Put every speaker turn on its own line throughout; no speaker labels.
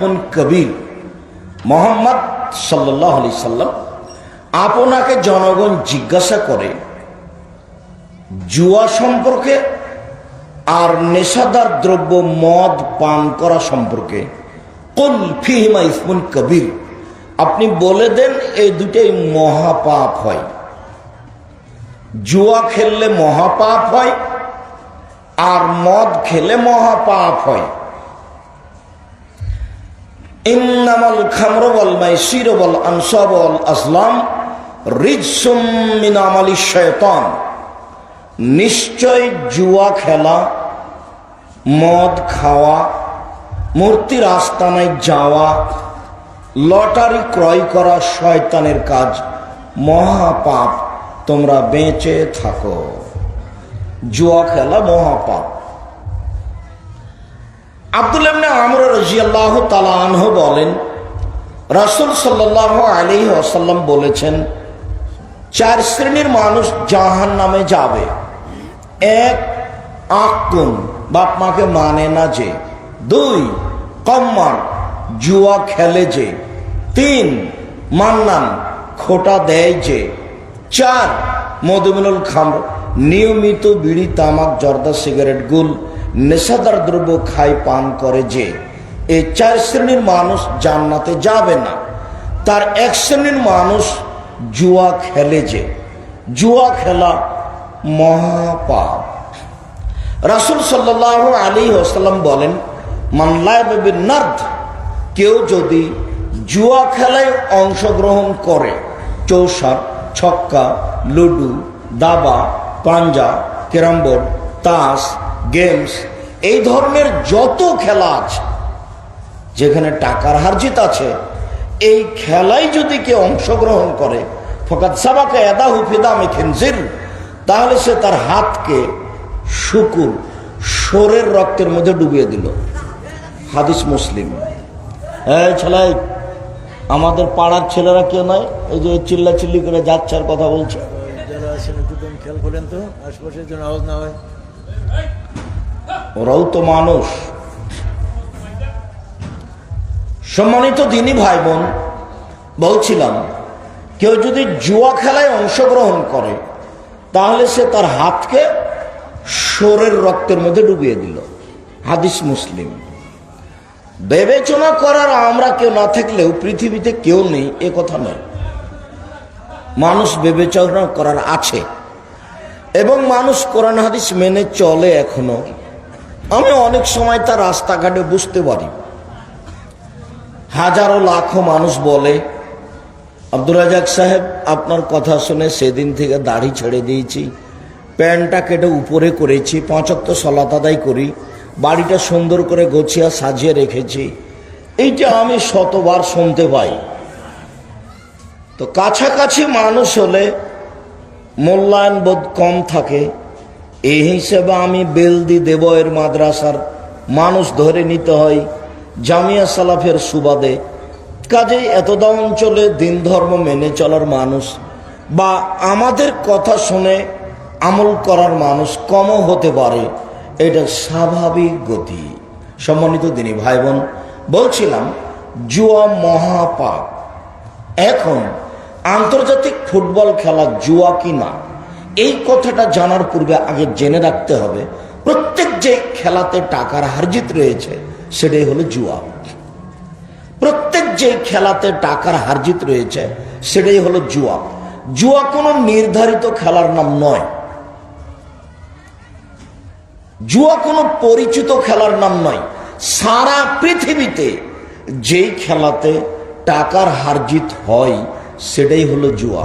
ইসমুন কবির। মুহাম্মদ সাল্লাল্লাহু আলাইহি সাল্লাম আপনাকে জনগণ জিজ্ঞাসা করে জুয়া সম্পর্কে আর নেশাদার দ্রব্য মদ পান করা সম্পর্কে, কুল ফিহিমা ইসমুন কবির, আপনি বলে দেন এই দুটাই মহাপাপ হয়। জুয়া খেললে মহাপাপ হয় আর মদ খেলে মহাপাপ হয়। ইন্নামাল খামরু ওয়াল মাইসিরু ওয়াল আনসাবু ওয়াল আজলাম রিজসুম মিন আমালিশ শায়তান, নিশ্চয় জুয়া খেলা, মদ খাওয়া, মূর্তির আস্তানায় যাওয়া, লটারি ক্রয় করা শয়তানের কাজ, মহাপাপ, তোমরা বেঁচে থাকো। জুয়া খেলা মহাপাপ। আব্দুল্লাহ ইবনে আমর রাদিয়াল্লাহু তাআলা আনহু বলেন, রাসূল সাল্লাল্লাহু আলাইহি ওয়াসাল্লাম বলেছেন, 4 শ্রেণীর মানুষ জাহান্নামে যাবে। 1, আকুন, বাপ মাকে মানে না যে। 2, কম্মার, জুয়া খেলে যে। 3, মান্নান, খোটা দেয় যে। 4, মদমিনুল খামর, নিয়মিত বিড়ি, তামাক, জর্দা, সিগারেট, গুল, নেশাদার দ্রব্য খায়, পান করে যে। এই 4 শ্রেণীর মানুষ জান্নাতে যাবে না। তার 1 শ্রেণীর মানুষ জুয়া খেলে যে। জুয়া খেলা মহাপাপ। রাসূল সাল্লাল্লাহু আলাইহি ওয়াসাল্লাম বলেন, মান লা'বা বিন-নারদ, কেউ যদি জুয়া খেলায় অংশগ্রহণ করে, চৌসার, ছক্কা, লুডু, দাবা, পাঞ্জা, ক্যারাম বোর্ড, তাস, গেমস, এই ধরনের যত খেলা আছে যেখানে টাকার হারজিত আছে, এই খেলায় যদি কেউ অংশগ্রহণ করে, ফাকাদ সাবাকা ইয়াদাহু ফি দামি খিনজির, তাহলে সে তার হাতকে শুকুর, শোরের রক্তের মধ্যে ডুবিয়ে দিল। হাদিস মুসলিম। এই ছেলে, আমাদের পাড়ার ছেলেরা কেউ নয়, এই যে চিল্লা চিল্লি করে যাচ্ছে আর কথা বলছে,
খেয়াল করেন তো আশপাশের জন্য আওয়াজ না হয়।
ওরাও তো মানুষ। সম্মানিত দ্বীনী ভাই বোন, বলছিলাম, কেউ যদি জুয়া খেলায় অংশগ্রহণ করে, তাহলে সে তার হাতকে শোরের রক্তের মধ্যে ডুবিয়ে দিল। হাদিস মুসলিম। বিবেচনা করার আমরা কেউ না থাকলেও পৃথিবীতে কেউ নেই এ কথা নয়। মানুষ বিবেচনা করার আছে এবং মানুষ কোরআন হাদিস মেনে চলে এখনো। আমি অনেক সময় তার রাস্তাঘাটে বুঝতে পারি। হাজারো লাখো মানুষ বলে, আব্দুর রাজাক সাহেব, আপনার কথা শুনে সেদিন থেকে দাড়ি ছেড়ে দিয়েছি, প্যান্টটা কেটে উপরে করেছি, 5 ওয়াক্ত সালাত আদায় করি, বাড়িটা সুন্দর করে গোছিয়া সাজিয়ে রেখেছি। এইটা আমি শতবার শুনতে পাই। তো কাছাকাছি মানুষ হলে মূল্যায়ন বোধ কম থাকে, এই হিসেবে আমি বেলদি দেবয়ের মাদ্রাসার মানুষ ধরে নিতে হয় জামিয়া সালাফের সুবাদে। কাজেই এতদা অঞ্চলে দিন ধর্ম মেনে চলার মানুষ বা আমাদের কথা শুনে আমল করার মানুষ কমও হতে পারে, এটা স্বাভাবিক গতি। সম্মানিত দ্বীনী ভাই বোন, বলছিলাম জুয়া মহাপাপ। এখন আন্তর্জাতিক ফুটবল খেলা জুয়া কি না, এই কথাটা জানার পূর্বে আগে জেনে রাখতে হবে প্রত্যেক যে খেলাতে টাকার হারজিত রয়েছে সেটাই হলো জুয়া। প্রত্যেক যে খেলাতে টাকার হারজিত রয়েছে সেটাই হলো জুয়া। জুয়া কোনো নির্ধারিত খেলার নাম নয়। জুয়া কোনো পরিচিত খেলার নাম নয়। সারা পৃথিবীতে যেই খেলাতে টাকার হারজিত হয় সেটাই হলো জুয়া,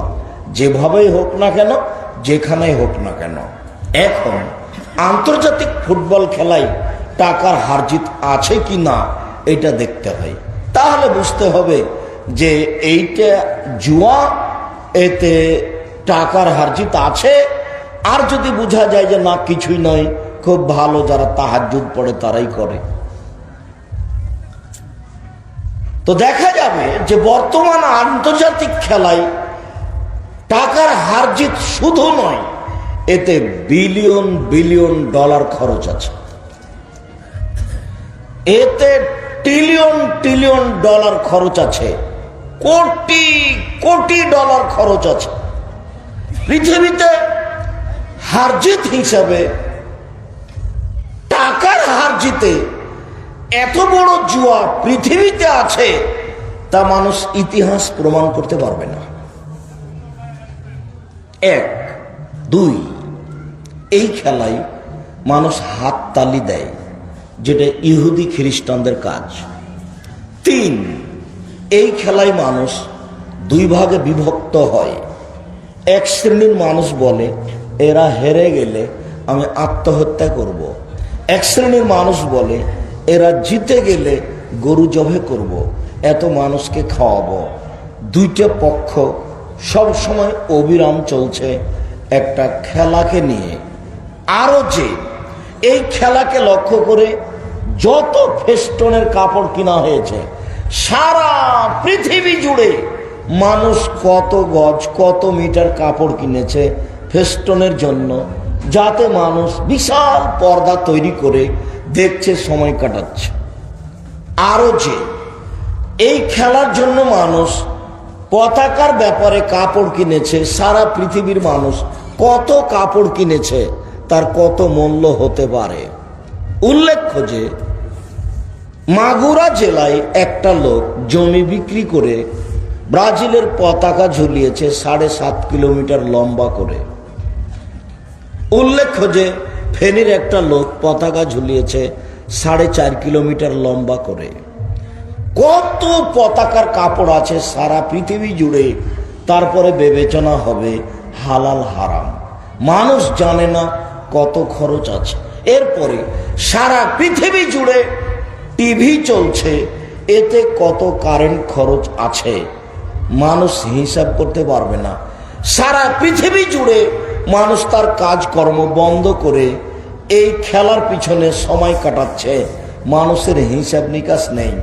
যেভাবেই হোক না কেন, যেখানেই হোক না কেন। এখন আন্তর্জাতিক ফুটবল খেলায় টাকার হারজিত আছে কি না এটা দেখতে হয়। তাহলে বুঝতে হবে যে এইটা জুয়া, এতে টাকার হারজিত আছে। আর যদি বোঝা যায় যে না কিছুই নয়, খুব ভালো, যারা তাহাজ্জুদ পড়ে তারাই করে, তো দেখা যাবে যে বর্তমান আন্তর্জাতিক খেলায় টাকার হারজিত শুধু নয়, এতে বিলিয়ন বিলিয়ন ডলার খরচ আছে। এতে ট্রিলিয়ন ট্রিলিয়ন ডলার খরচ আছে, কোটি কোটি ডলার খরচ আছে। পৃথিবীতে হারজিত হিসাবে টাকার হারজিতে এত বড় জুয়া পৃথিবীতে আছে, তা মানুষ ইতিহাস প্রমাণ করতে পারবে না। এক, দুই, এই খেলায় মানুষ হাততালি দেয়, যেটা ইহুদি খ্রিস্টানদের কাজ। তিন, এই খেলায় মানুষ দুই ভাগে বিভক্ত হয়। এক শ্রেণীর মানুষ বলে এরা হেরে গেলে আমি আত্মহত্যা করব। এক শ্রেণীর মানুষ বলে এরা জিতে গেলে গরু জবে করব, এত মানুষকে খাওয়াবো। দুইটা পক্ষ সব সময় অবিরাম চলছে একটা খেলাকে নিয়ে। আরো যে এই খেলাকে লক্ষ্য করে যত ফেস্টনের কাপড় কিনা হয়েছে, সারা পৃথিবী জুড়ে মানুষ কত গজ কত মিটার কাপড় কিনেছে ফেস্টনের জন্য, যাতে মানুষ বিশাল পর্দা তৈরি করে দেখছে, সময় কাটাচ্ছে। আরো যে এই খেলার জন্য মানুষ পতাকার ব্যাপারে কাপড় কিনেছে, সারা পৃথিবীর মানুষ কত কাপড় কিনেছে, তার কত মূল্য হতে পারে। উল্লেখ্য যে মাগুরা জেলায় একটা লোক জমি বিক্রি করে ব্রাজিলের পতাকা ঝুলিয়েছে 7.5 কিলোমিটার লম্বা করে। উল্লেখ্য যে ফেনীর একটা লোক পতাকা ঝুলিয়েছে 4.5 কিলোমিটার লম্বা করে। কত পতাকার কাপড় আছে সারা পৃথিবী জুড়ে, তারপরে বিবেচনা হবে হালাল হারাম। মানুষ জানে না কত খরচ আছে। এরপরে সারা পৃথিবী জুড়ে টিভি চলছে, এতে কত কারেন্ট খরচ আছে মানুষ হিসাব করতে পারবে না। সারা পৃথিবী জুড়ে মানুষ তার কাজকর্ম বন্ধ করে এই খেলার পিছনে সময় কাটাচ্ছে, মানুষের হিসাব নিকাশ নেই।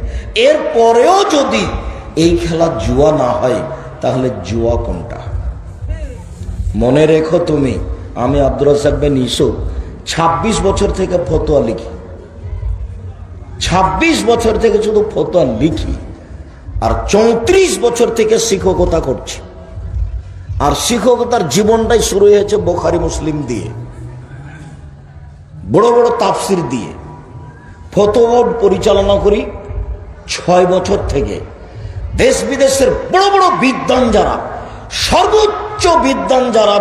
এরপরেও যদি এই খেলা জুয়া না হয়, তাহলে জুয়া কোনটা? মনে রেখো তুমি, আমি আব্দুর রাজ্জাক বিন ইউসুফ 26 বছর থেকে ফতোয়া লিখি, 26 বছর থেকে শুধু ফতোয়া লিখি, আর 34 বছর থেকে শিক্ষকতা করছি। আর শিক্ষকতার জীবনটাই শুরু হয়েছে বুখারী মুসলিম দিয়ে, বড় বড় তাফসির দিয়ে। ফতোয়া বোর্ড পরিচালনা করি 6 বছর থেকে। দেশ বিদেশের বড় বড় বিদ্বান যারা, সর্বোচ্চ বিদ্বান যারা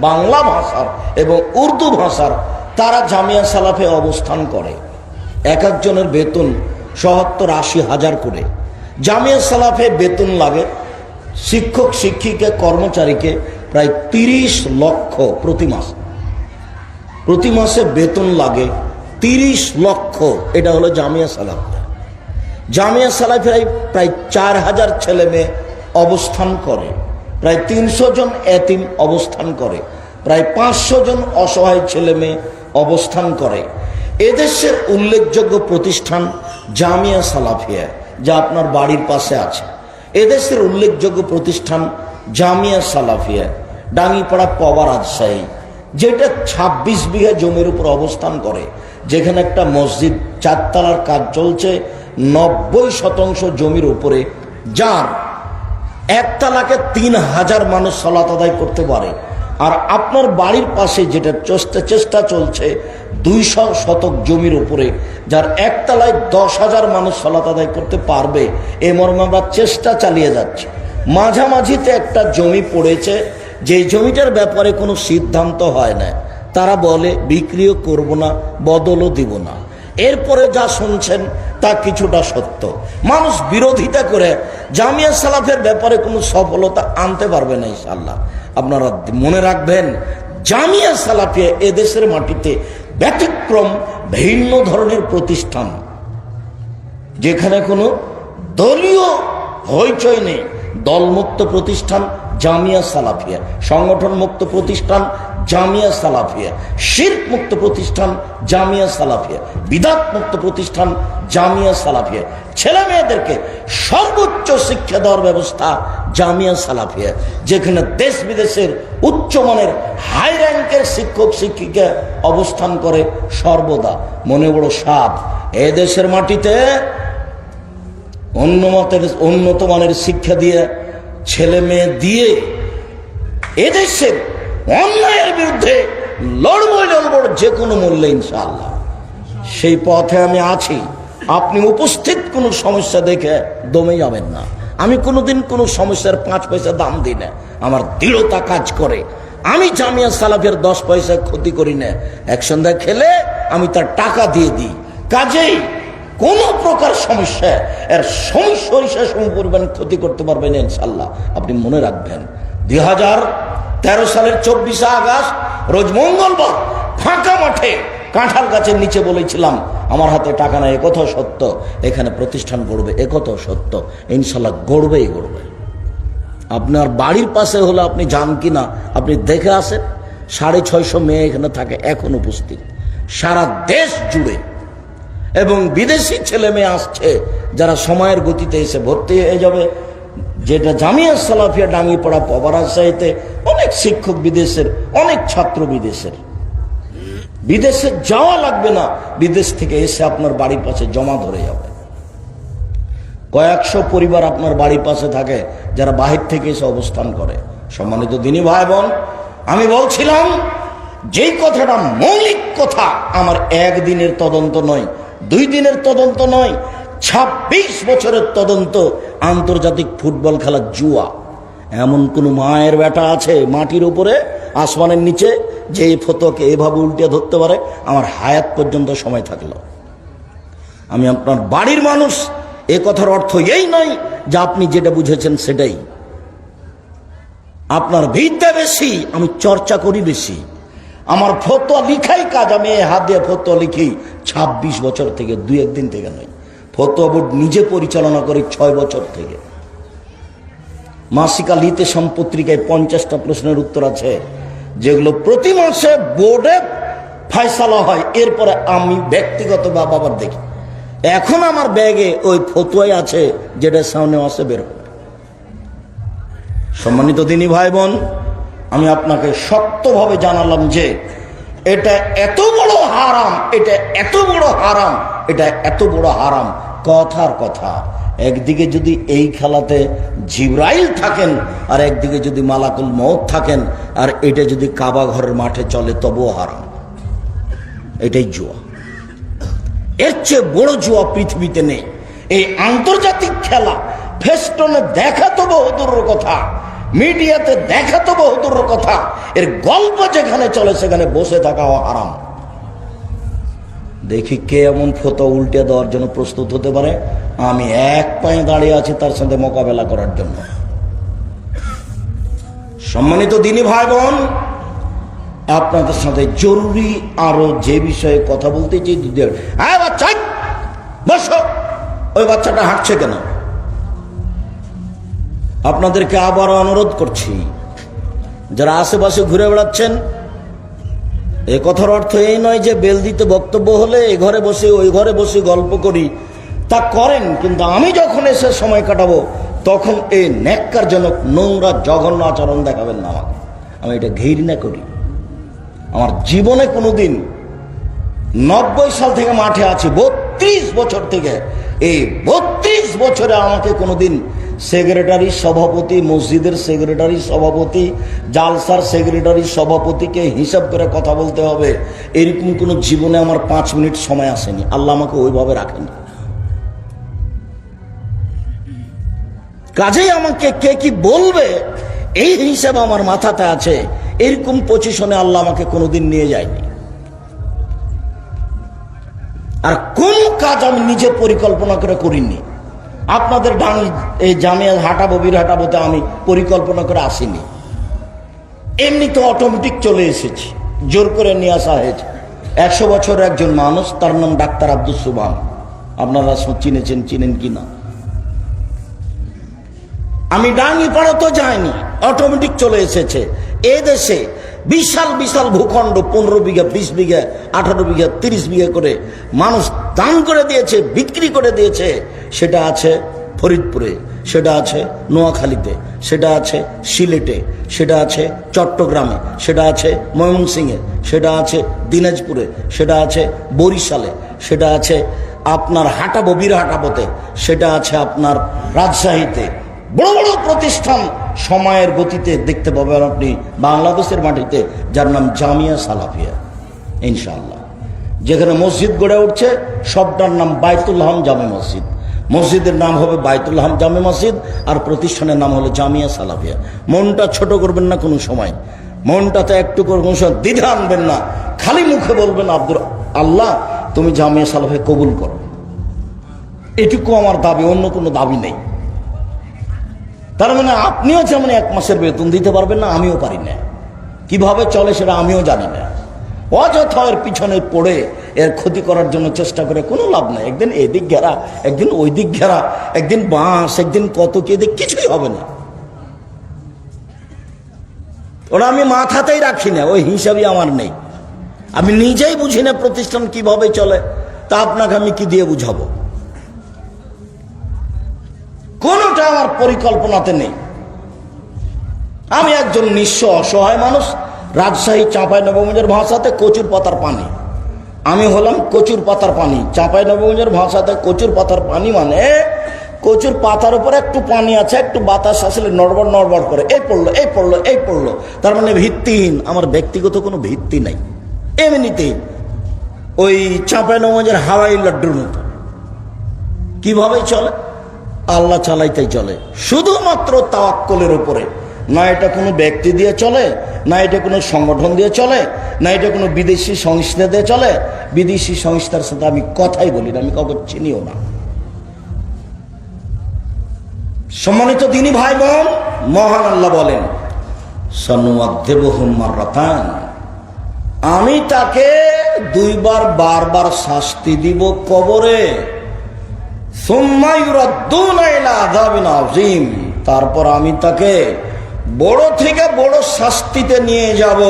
বাংলা ভাষার এবং উর্দু ভাষার, তারা জামিয়া সালাফে অবস্থান করে। এক একজনের বেতন 70-80 হাজার করে। জামিয়া সালাফে বেতন লাগে শিক্ষক শিক্ষিকা কর্মচারীকে প্রায় 30 লক্ষ প্রতি মাস। প্রতি মাসে বেতন লাগে 30 লক্ষ। এটা হলো জামিয়া সালাফ। জামিয়া সালাফে প্রায় 4000 ছেলে মেয়ে অবস্থান করে, প্রায় 300 জন এতিম অবস্থান করে, প্রায় 500 জন অসহায় ছেলে মেয়ে অবস্থান করে। এদেশের উল্লেখযোগ্য প্রতিষ্ঠান জামিয়া সালাফিয়া, যা আপনার বাড়ির পাশে আছে। এদেশের উল্লেখযোগ্য প্রতিষ্ঠান জামিয়া সালাফিয়া, ডাঙ্গিপাড়া পবা রাজশাহী, যেটা 26 বিঘা জমির উপর অবস্থান করে, যেখানে একটা মসজিদ 4 তলার কাজ চলছে 90% জমির উপরে, যার একতলাকে 3000 মানুষ সালাত আদায় করতে পারে। আর আপনার বাড়ির পাশে যেটা চেষ্টা চলছে 200 শতক জমির উপরে, যার একতলায় 10,000 মানুষ সালাত আদায় করতে পারবে, এ মর্মে আমরা চেষ্টা চালিয়ে যাচ্ছি। মাঝামাঝিতে একটা জমি পড়েছে, যে জমিটার ব্যাপারে কোনো সিদ্ধান্ত হয় না। তারা বলে বিক্রিও করব না, বদলও দিব না। এরপরে যা শুনছেন তা কিছুটা সত্য। মানুষ বিরোধিতা করে জামিয়া সালাফের ব্যাপারে কোনো সফলতা আনতে পারবে না ইনশাআল্লাহ। আপনারা মনে রাখবেন, জামিয়া সালাফিয়া এদেশের মাটিতে ব্যতিক্রম, ভিন্ন ধরনের প্রতিষ্ঠান, যেখানে কোনো দলীয় হইচই নেই। দলমুক্ত প্রতিষ্ঠান জামিয়া সালাফিয়া, সংগঠন মুক্ত প্রতিষ্ঠান জামিয়া সালাফিয়া, শিরক মুক্ত প্রতিষ্ঠান জামিয়া সালাফিয়া, বিদআত মুক্ত প্রতিষ্ঠান জামিয়া সালাফিয়া, ছেলে মেয়েদেরকে সর্বোচ্চ শিক্ষা দেওয়ার ব্যবস্থা জামিয়া সালাফিয়া, যেখানে দেশ বিদেশের উচ্চমানের হাই র্যাঙ্কের শিক্ষক শিক্ষিকা অবস্থান করে সর্বদা। মনে বড় সাধ, এ দেশের মাটিতে উন্নত মানের শিক্ষা দিয়ে ছেলে মেয়ে দিয়ে এদেশের অন্যায়ের বিরুদ্ধে লড়বই যে কোনো মূল্যে ইনশাআল্লাহ। সেই পথে আমি আছি। আপনি উপস্থিত কোনো সমস্যা দেখে দমে যাবেন না। আমি কোনোদিন কোনো সমস্যার 5 পয়সা দাম দিই না, আমার দৃঢ়তা কাজ করে। আমি জামিয়া সালাফিয়ার 10 পয়সা ক্ষতি করি না। এক সন্ধ্যা খেলে আমি তার টাকা দিয়ে দিই। কাজেই কোন প্রকার সমস্যা এর সমস্যা সমপরিমাণ ক্ষতি করতে পারবেন ইনশাআল্লাহ। আপনি মনে রাখবেন 2013 সালের 24 আগস্ট রোজ মঙ্গলবার ফাঁকা মাঠে কাঁঠাল গাছের নিচে বলেছিলাম আমার হাতে টাকা নাই, একথাও সত্য। এখানে প্রতিষ্ঠান গড়বে, একথাও সত্য। ইনশাআল্লাহ গড়বেই গড়বে। আপনার বাড়ির পাশে হলে আপনি যান কিনা আপনি দেখে আসেন। 650 মেয়ে এখানে থাকে এখন উপস্থিত সারা দেশ জুড়ে, এবং বিদেশি ছেলে মেয়ে আসছে যারা সময়ের গতিতে এসে ভর্তি হয়ে যাবে। যেটা জামিয়া সালাফিয়া ডাঙ্গিপাড়া পবারাসাইতে অনেক শিক্ষক বিদেশের, অনেক ছাত্র বিদেশের। বিদেশে যাওয়া লাগবে না, বিদেশ থেকে এসে আপনার বাড়ির পাশে জমা ধরে যাবে। কয়েকশো পরিবার আপনার বাড়ির পাশে থাকে যারা বাহির থেকে এসে অবস্থান করে। সম্মানিত দিনী ভাই বোন, আমি বলছিলাম যেই কথাটা মৌলিক কথা, আমার একদিনের তদন্ত নয়, 2 দিনের তদন্ত নয়, 26 বছরের তদন্ত। আন্তর্জাতিক ফুটবল খেলার জুয়া। এমন কোন মায়ের বেটা আছে মাটির উপরে আসমানের নিচে যে এই ফতোয়াকে এভাবে উল্টে ধরতে পারে? আমার হায়াত পর্যন্ত সময় থাকলো। আমি আপনার বাড়ির মানুষ। এ কথার অর্থ এই নয় যে আপনি যেটা বুঝেছেন সেটাই। আপনার বিদ্যা বেশি, আমি চর্চা করি বেশি। আমার ফতোয়া লিখাই কাজ। আমি হাত দিয়ে ফতোয়া লিখি 26 বছর থেকে, 2-1 দিন থেকে নয়। ফতোয়া বোর্ড নিজে পরিচালনা করি 6 বছর থেকে। মাসিকা লিতে সম্পত্রিকায় 50টা প্রশ্নের উত্তর আছে, যেগুলো প্রতি মাসে বোর্ডে ফয়সালা হয়। এরপরে আমি ব্যক্তিগত বাবার দেখি। এখন আমার ব্যাগে ওই ফতোয়াই আছে, যেটা সামনে আসে বের হবে। সম্মানিত দিনী ভাই বোন, আমি আপনাকে শক্তভাবে জানালাম যে এটা এত বড় হারাম, এটা এত বড় হারাম, এটা এত বড় হারাম। কথার কথা, একদিকে যদি এই খেলাতে জিবরাইল থাকেন আর একদিকে যদি মালাকুল মউত থাকেন, আর এটা যদি কাবা ঘরের মাঠে চলে তবুও হারাম। এটাই জুয়া। এর চেয়ে বড় জুয়া পৃথিবীতে নেই। এই আন্তর্জাতিক খেলা ফেস্টনে দেখা তো বহুদূরের কথা, মিডিয়াতে দেখা তো বহুদূরের কথা, এর গল্প যেখানে চলে সেখানে বসে থাকাও হারাম। দেখি কে এমন ফতোয়া উল্টে দেওয়ার জন্য প্রস্তুত হতে পারে। আমি এক পায়ে দাঁড়িয়ে আছি তার সাথে মোকাবেলা করার জন্য। সম্মানিত দিনী ভাই বোন, আপনাদের সাথে জরুরি আরো যে বিষয়ে কথা বলতে চাই। বাচ্চা বসো, ওই বাচ্চাটা হাঁটছে কেন? আপনাদেরকে আবারও অনুরোধ করছি, যারা আশেপাশে ঘুরে বেড়াচ্ছেন, এ কথার অর্থ এই নয় যে বেলদিতে বক্তব্য হলে এ ঘরে বসে ওই ঘরে বসে গল্প করি। তা করেন, কিন্তু আমি যখন এসে সময় কাটাবো তখন এই ন্যাক্কারজনক নোংরা জঘন্য আচরণ দেখাবেন না আমাকে। আমি এটা ঘৃণা করি। আমার জীবনে কোনোদিন 90 সাল থেকে মাঠে আছি, 32 বছর থেকে, এই 32 বছরে আমাকে কোনোদিন সেক্রেটারি সভাপতি, মসজিদের সেক্রেটারি সভাপতি, জালসার সেক্রেটারি সভাপতিকে হিসাব করে কথা বলতে হবে এরকম কোনো জীবনে আমার 5 মিনিট সময় আসেনি। আল্লাহ আমাকে ওইভাবে রাখেনি। কাজেই আমাকে কে কি বলবে এই হিসাব আমার মাথাতে আছে। এরকম পজিশনে আল্লাহ আমাকে কোনোদিন নিয়ে যায়নি। আর কোন কাজ আমি নিজে পরিকল্পনা করে করিনি। আপনাদের এই জামিয়া হাঁটাবো, বীর হাঁটাবোতে আমি পরিকল্পনা করে আসিনি। এমনি তো অটোমেটিক চলে এসেছি, জোর করে নিয়ে আসা হয়েছে। 100 বছরের একজন মানুষ, তার নাম ডাক্তার আব্দুস সুবহান। আপনারা চিনেন কিনা? আমি ডাঙ্গি পাড়া তো যাইনি, অটোমেটিক চলে এসেছে। এ দেশে বিশাল বিশাল ভূখণ্ড 15 বিঘা, 20 বিঘা, 18 বিঘা, 30 বিঘা করে মানুষ দান করে দিয়েছে, বিক্রি করে দিয়েছে। সেটা আছে ফরিদপুরে, সেটা আছে নোয়াখালীতে, সেটা আছে সিলেটে, সেটা আছে চট্টগ্রামে, সেটা আছে ময়মনসিংহে, সেটা আছে দিনাজপুরে, সেটা আছে বরিশালে, সেটা আছে আপনার হাটাবো বীরহাটাবোতে, সেটা আছে আপনার রাজশাহীতে। বড় বড় প্রতিষ্ঠান সময়ের গতিতে দেখতে পাবেন আপনি বাংলাদেশের মাটিতে, যার নাম জামিয়া সালাফিয়া। ইনশাআল্লাহ যেখানে মসজিদ গড়ে উঠছে সবটার নাম বাইতুল হাম জামে মসজিদ। মসজিদের নাম হবে বাইতুল হাম জামে মসজিদ, আর প্রতিষ্ঠানের নাম হলো জামিয়া সালাফিয়া। মনটা ছোট করবেন না কোনো সময়, মনটাতে একটু করে কোনো সময় দ্বিধা আনবেন না। খালি মুখে বলবেন আল্লাহ তুমি জামিয়া সালাফিয়া কবুল করো, এটুকু আমার দাবি, অন্য কোনো দাবি নেই। তার মানে আপনিও যেমন 1 মাসের বেতন দিতে পারবেন না, আমিও পারি না। কিভাবে চলে সেটা আমিও জানি না। অযথা এর পিছনে পড়ে এর ক্ষতি করার জন্য চেষ্টা করে কোনো লাভ নাই। একদিন এদিক ঘেরা, একদিন ওই দিক ঘেরা, একদিন বাঁশ, একদিন কত কি, এদিক কিছুই হবে না। ওরা আমি মাথাতেই রাখি না, ওই হিসাবই আমার নেই। আমি নিজেই বুঝি না প্রতিষ্ঠান কিভাবে চলে, তা আপনাকে আমি কি দিয়ে বুঝাবো? কোনটা আমার পরিকল্পনাতে নেই। আমি একজন নিঃস্ব অসহায় মানুষ, রাজশাহী চাঁপাইনবাবগঞ্জের ভাষাতে কচুর পাতার পানি। আমি হলাম কচুর পাতার পানি। চাঁপাইনবাবগঞ্জের ভাষাতে কচুর পাতার পানি মানে কচুর পাতার উপরে একটু পানি আছে, একটু বাতাস আসলে নড়বড় নড়বড় করে, এই পড়লো এই পড়লো এই পড়লো, তার মানে ভিত্তিহীন। আমার ব্যক্তিগত কোনো ভিত্তি নাই, এমনিতেই ওই চাঁপাইনবাবগঞ্জের হাওয়াই লাড্ডুর মতো। কিভাবে চলে? আল্লাহ চালাইতেই চলে, শুধুমাত্র তাওয়াক্কুলের উপরে। না এটা কোনো ব্যক্তি দিয়ে চলে, না এটা কোনো সংগঠন দিয়ে চলে, না এটা কোনো বিদেশি সংস্থা দিয়ে চলে। বিদেশি সংস্থার সাথে আমি কথাই বলি না, আমি কাউকে চিনিও না। সম্মানিত দিনী ভাই বোন, মহান আল্লাহ বলেন সানুআযিবুহুম মাররাতান, আমি তাকে 2 বার বারবার শাস্তি দিব কবরে। সুম্মা ইউরাদ্দুনা ইলা আযাবিন আযীম, তারপর আমি তাকে বড় থেকে বড় শাস্তিতে নিয়ে যাব।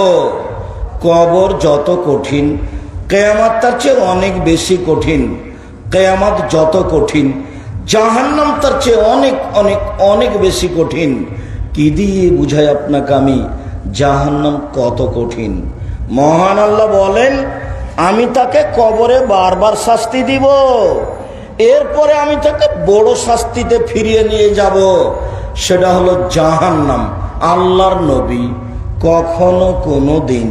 কবর যত কঠিন, কিয়ামত তার চেয়ে অনেক বেশি কঠিন। কিয়ামত যত কঠিন, জাহান্নাম তার চেয়ে অনেক অনেক অনেক বেশি কঠিন। কি দিয়ে বুঝাই আপনাকে আমি জাহান্নাম কত কঠিন? মহান আল্লাহ বলেন আমি তাকে কবরে বারবার শাস্তি দিব, এরপরে আমি তাকে বড় শাস্তিতে ফিরিয়ে নিয়ে যাব, সেটা হলো জাহান্নাম। আল্লাহর নবী কখনো কোনো দিন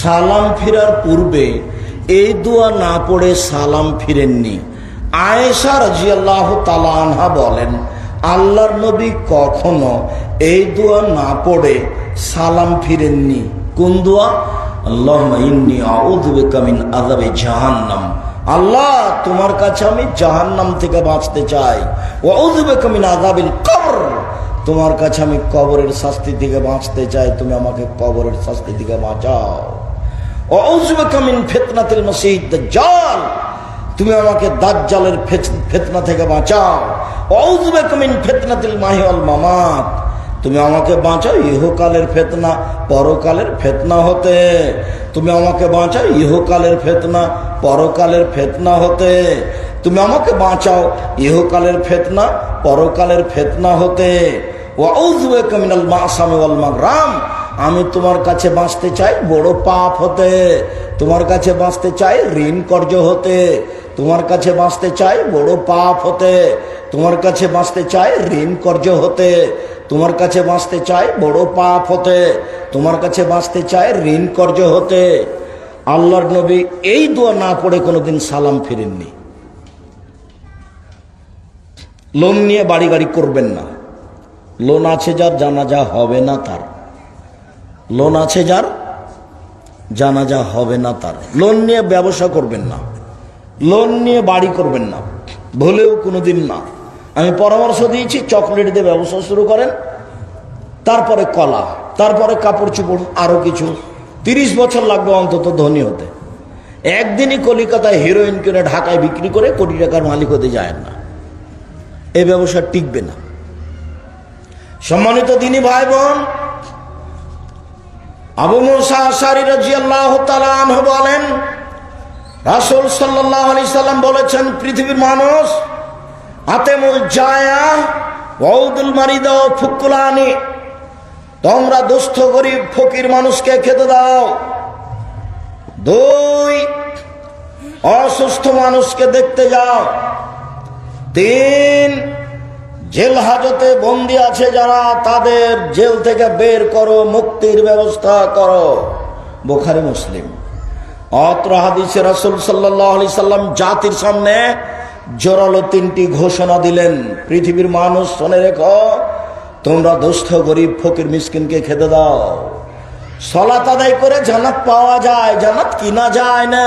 সালাম ফিরার পূর্বে এই দোয়া না পড়ে সালাম ফিরেননি। আয়েশা রাদিয়াল্লাহু তাআলা আনহা বলেন আল্লাহর নবী কখনো এই দোয়া না পড়ে সালাম ফিরেননি। কোন দোয়া? আল্লাহুম্মা ইন্নী আউযু বিকা মিন আযাবি জাহান্নাম, আল্লাহ তোমার কাছে আমি জাহান্নাম থেকে বাঁচতে চাই। ওয়া আউযু বিকা মিন আযাবিল কবর, তোমার কাছে আমি কবরের শাস্তি থেকে বাঁচতে চাই, তুমি আমাকে কবরের শাস্তি থেকে বাঁচাও। ওয়া আউযু বিকা মিন ফিতনাতিল মাসীহিদ দাজ্জাল, তুমি আমাকে দাজ্জালের ফিতনা থেকে বাঁচাও। ওয়া আউযু বিকা মিন ফিতনাতিল মাহি ওয়াল মামাত, তুমি আমাকে বাঁচাও ইহকালের ফিতনা পরকালের ফিতনা হতে। তুমি আমাকে বাঁচাও ইহকালের ফিতনা পরকালের ফিতনা হতে। তুমি আমাকে বাঁচাও ইহকালের ফিতনা পরকালের ফিতনা হতে। ওয়া আউযু বিকা মিনাল মাসামি ওয়াল মাগরাম, আমি তোমার কাছে বাঁচতে চাই বড় পাপ হতে, তোমার কাছে বাঁচতে চাই ঋণ কর্য হতে, তোমার কাছে বাঁচতে চাই বড় পাপ হতে, তোমার কাছে বাঁচতে চাই ঋণ কর্য হতে, তোমার কাছে বাঁচতে চাই বড় পাপ হতে, তোমার কাছে বাঁচতে চাই ঋণ কর্য হতে। আল্লাহর নবী এই দোয়া না পড়ে কোনোদিন সালাম ফিরেননি। লোন নিয়ে বাড়ি গাড়ি করবেন না। লোন আছে যার জানাজা হবে না তার, লোন আছে যার জানাজা হবে না তার। লোন নিয়ে ব্যবসা করবেন না, লোন নিয়ে বাড়ি করবেন না, ভুলেও কোনোদিন না। আমি পরামর্শ দিয়েছি চকলেট দিয়ে ব্যবসা শুরু করেন, তারপরে কলা, তারপরে কাপড় চোপড়, আরো কিছু। 30 বছর লাগবে অন্তত ধনী হতে। একদিনই কলিকাতায় হিরোইন কিনে ঢাকায় বিক্রি করে কোটি টাকার মালিক হতে যায় না। এই ব্যবসা টিকবে না। সম্মানিত দিনী ভাই বোন, আবু মুসা আশআরী রাদিয়াল্লাহু তাআলা আনহু বলেন, রাসূল সাল্লাল্লাহু আলাইহি সাল্লাম বলেছেন, পৃথিবীর মানুষ আতেমুল জায়া ওয়াউদুল মারিদা ও ফুকুলানি, তোমরা দুস্থ গরিব ফকির মানুষকে খেতে দাও। 2, অসুস্থ মানুষকে দেখতে যাও। 3, জেল হাজতে বন্দী আছে যারা, তাদের জেল থেকে বের করো, মুক্তির ব্যবস্থা করো। বুখারী মুসলিম। অত্র হাদিসে রাসূল সাল্লাল্লাহু আলাইহি সাল্লাম জাতির সামনে জোরালো 3টি ঘোষণা দিলেন। পৃথিবীর মানুষ শুনে রেখো, তোমরা দুস্থ গরিব ফকির মিসকিনকে খেতে দাও। সালাত আদায় করে জান্নাত পাওয়া যায়, জান্নাত কিনা যায় না।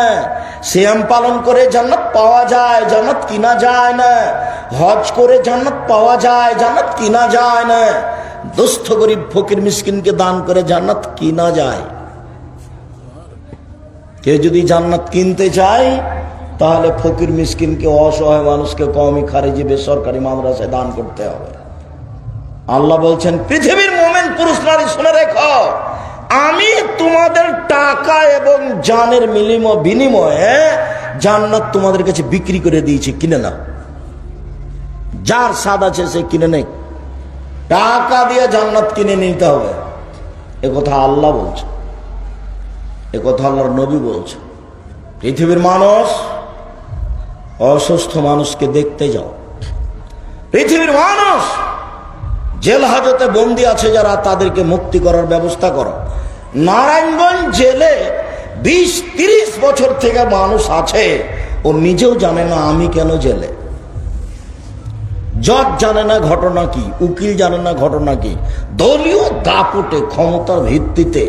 সিয়াম পালন করে জান্নাত পাওয়া যায়, জান্নাত কিনা যায় না। হজ করে জান্নাত পাওয়া যায়, জান্নাত কিনা যায় না। দুস্থ গরিব ফকির মিসকিনকে দান করে জান্নাত কিনা যায়। কেউ যদি জান্নাত কিনতে চায়, তাহলে ফকির মিসকিনকে, অসহায় মানুষকে কওমি খারিজি বেসরকারি মাদ্রাসায় দান করতে হবে। আল্লাহ বলছেন, পৃথিবীর মুমিন পুরুষ নারী শুনে রেখো, আমি তোমাদের টাকা এবং জানের বিনিময়ে জান্নাত তোমাদের কাছে বিক্রি করে দিয়েছি, কিনে না। যার স্বাদ আছে সে কিনে নেই, টাকা দিয়ে জান্নাত কিনে নিতে হবে। এ কথা আল্লাহ বলছে, এ কথা আল্লাহর নবী বলছে। পৃথিবীর মানুষ অসুস্থ মানুষকে দেখতে যাও। পৃথিবীর মানুষ জেল হাজতে বন্দী আছে যারা, তাদেরকে মুক্তি করার ব্যবস্থা করো। নারায়ণগঞ্জ জেলে 20-30 বছর থেকে মানুষ আছে, ও নিজেও জানে না আমি কেন জেলে। জজ জানে না ঘটনা কি, উকিল জানে না ঘটনা কি। দলীয় দাপটে ক্ষমতার ভিত্তিতে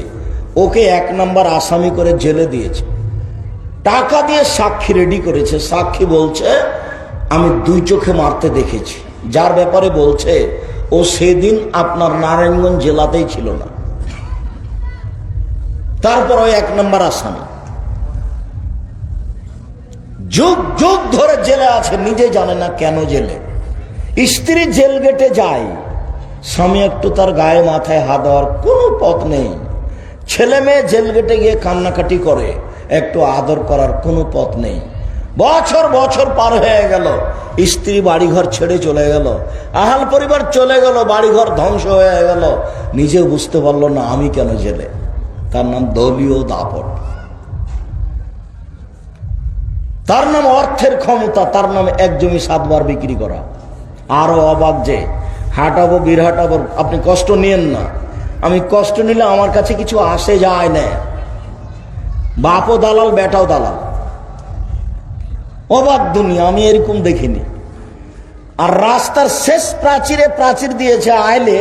ওকে 1 নম্বর আসামি করে জেলে দিয়েছে। টাকা দিয়ে সাক্ষী রেডি করেছে। সাক্ষী বলছে, আমি 2 চোখে মারতে দেখেছি। যার ব্যাপারে বলছে, ও সেদিন আপনার নারায়ণগঞ্জ জেলাতেই ছিল না। তারপর ওই 1 নম্বর আসামি যুগ যুগ ধরে জেলে আছে, নিজে জানে না কেন জেলে। স্ত্রী জেল গেটে যায়, স্বামী একটু তার গায়ে মাথায় হাত দেওয়ার কোনো পথ নেই। ছেলে মেয়ে জেল গেটে গিয়ে কান্নাকাটি করে, একটু আদর করার কোনো পথ নেই। বছর বছর পার হয়ে গেল, স্ত্রী বাড়িঘর ছেড়ে চলে গেল, আহাল পরিবার চলে গেল, বাড়িঘর ধ্বংস হয়ে গেল, নিজেও বুঝতে পারলো না আমি কেন জেলে। তার নাম দলীয় দাপট, তার নাম অর্থের ক্ষমতা, তার নাম 1 জমি 7 বার বিক্রি করা। আরো অবাক যে, হাঁটাবো বিরহাটাবো, আপনি কষ্ট নিয়েন না। আমি কষ্ট নিলে আমার কাছে কিছু আসে যায় না। বাপও দালাল, বেটাও দালাল। অবাক দুনিয়া, আমি এরকম দেখিনি। আর রাস্তার শেষ প্রাচীরে প্রাচীর দিয়েছে, আইলে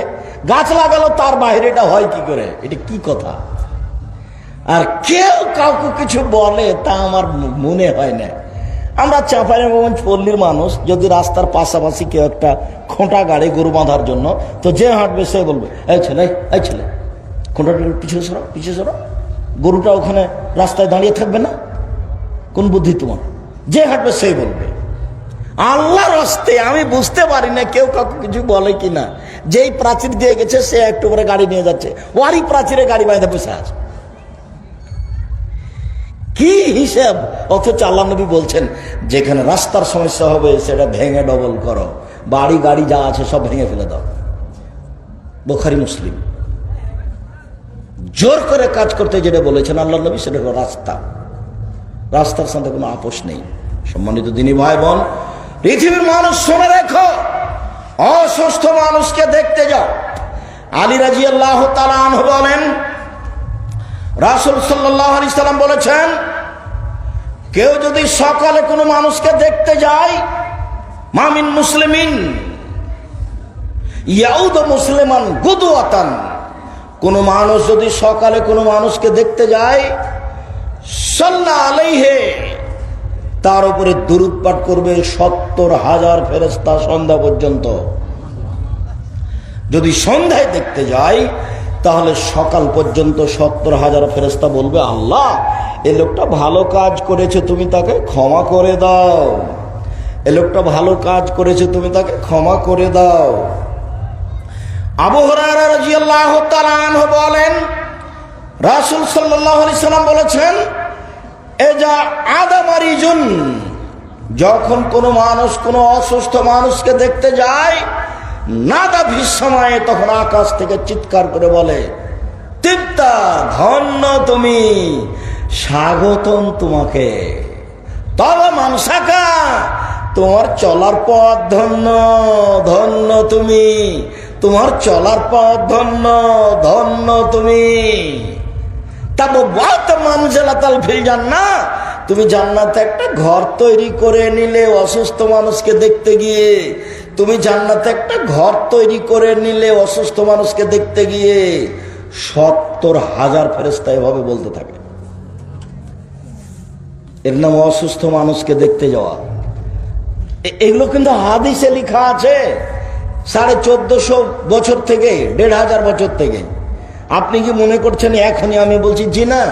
গাছ লাগালো, তার বাইরে এটা হয় কি করে? এটা কি কথা? আর কেউ কাউকে কিছু বলে তা আমার মনে হয় না। আমরা চাঁপাইনবাবগঞ্জ পল্লীর মানুষ, যদি রাস্তার পাশাপাশি কেউ একটা খোঁটা গাড়ি গরু বাঁধার জন্য, তো যে হাঁটবে সে বলবে, এই ছেলে খোঁটাটা পিছিয়ে সরো, পিছিয়ে সরো। গরুটা ওখানে রাস্তায় দাঁড়িয়ে থাকবে না? কোন বুদ্ধি তোমার? যে হাঁটবে সেই বলবে। আল্লাহর হস্তে আমি বুঝতে পারি না কেউ কাউকে কিছু বলে কিনা। যেই প্রাচীর দিয়ে গেছে সে একটু করে গাড়ি নিয়ে যাচ্ছে, ওয়ারি প্রাচীরে গাড়ি বাইরে বসে আছে। কি হিসাব? অথচ আল্লাহ নবী বলছেন, যেখানে রাস্তার সমস্যা হবে সেটা ভেঙে ডবল করো, বাড়ি গাড়ি যা আছে সব ভেঙে ফেলে দাও। বুখারী মুসলিম। জোর করে কাজ করতে যেটা বলেছেন আল্লাহ নবী, সেটা হলো রাস্তা। রাস্তার সাথে কোনো আপোষ নেই। সম্মানিত দিনী ভাই বোন, পৃথিবীর মানুষ শুনে রেখো, অসুস্থ মানুষকে দেখতে যাও। আলী রাদিয়াল্লাহু তাআলা আনহু বলেন, রাসূল সাল্লাল্লাহু আলাইহি সাল্লাম বলেছেন, কেউ যদি সকালে কোনো মানুষকে দেখতে যায়, মামিন মুসলিমিন ইয়াউদ মুসলিমান গুদওয়াতান, কোন মানুষ যদি সকালে কোনো মানুষকে দেখতে যায়, সাল্লা আলাইহি, তার উপরে দুরূদ পাঠ করবে 70,000 ফেরেশতা সন্ধ্যা পর্যন্ত। যদি সন্ধ্যায় দেখতে যায়, তাহলে সকাল পর্যন্ত 70,000 ফেরেশতা বলবে, আল্লাহ এ লোকটা ভালো কাজ করেছে, তুমি তাকে ক্ষমা করে দাও। এ লোকটা ভালো কাজ করেছে, তুমি তাকে ক্ষমা করে দাও। আবু হুরায়রা রাদিয়াল্লাহু তাআলা আনহু বলেন, রাসূল সাল্লাল্লাহু আলাইহি সাল্লাম বলেছেন, এজা আদামারিজুন, যখন কোনো মানুষ কোনো অসুস্থ মানুষকে দেখতে যায়, নাদা ভিসময়ে, তখন আকাশ থেকে চিৎকার করে বলে, তিপ্তা, ধন্য তুমি, স্বাগতম তোমাকে, তবে মানসাকা, তোমার চলার পথ ধন্য, ধন্য তুমি, তোমার চলার পথ ধন্য, ধন্য তুমি। তুমি জান্নাতে একটা ঘর তৈরি করে নিলে অসুস্থ মানুষকে দেখতে গিয়ে, তুমি জান্নাতে একটা ঘর তৈরি করে নিলে অসুস্থ মানুষকে দেখতে গিয়ে 70,000 ফেরেশতা এভাবে বলতে থাকে। এর নাম অসুস্থ মানুষকে দেখতে যাওয়া। এগুলো কিন্তু হাদিসে লেখা আছে 1450 বছর থেকে, 1500 বছর থেকে। আপনি কি মনে করছেন এখনই আমি বলছি? জি না,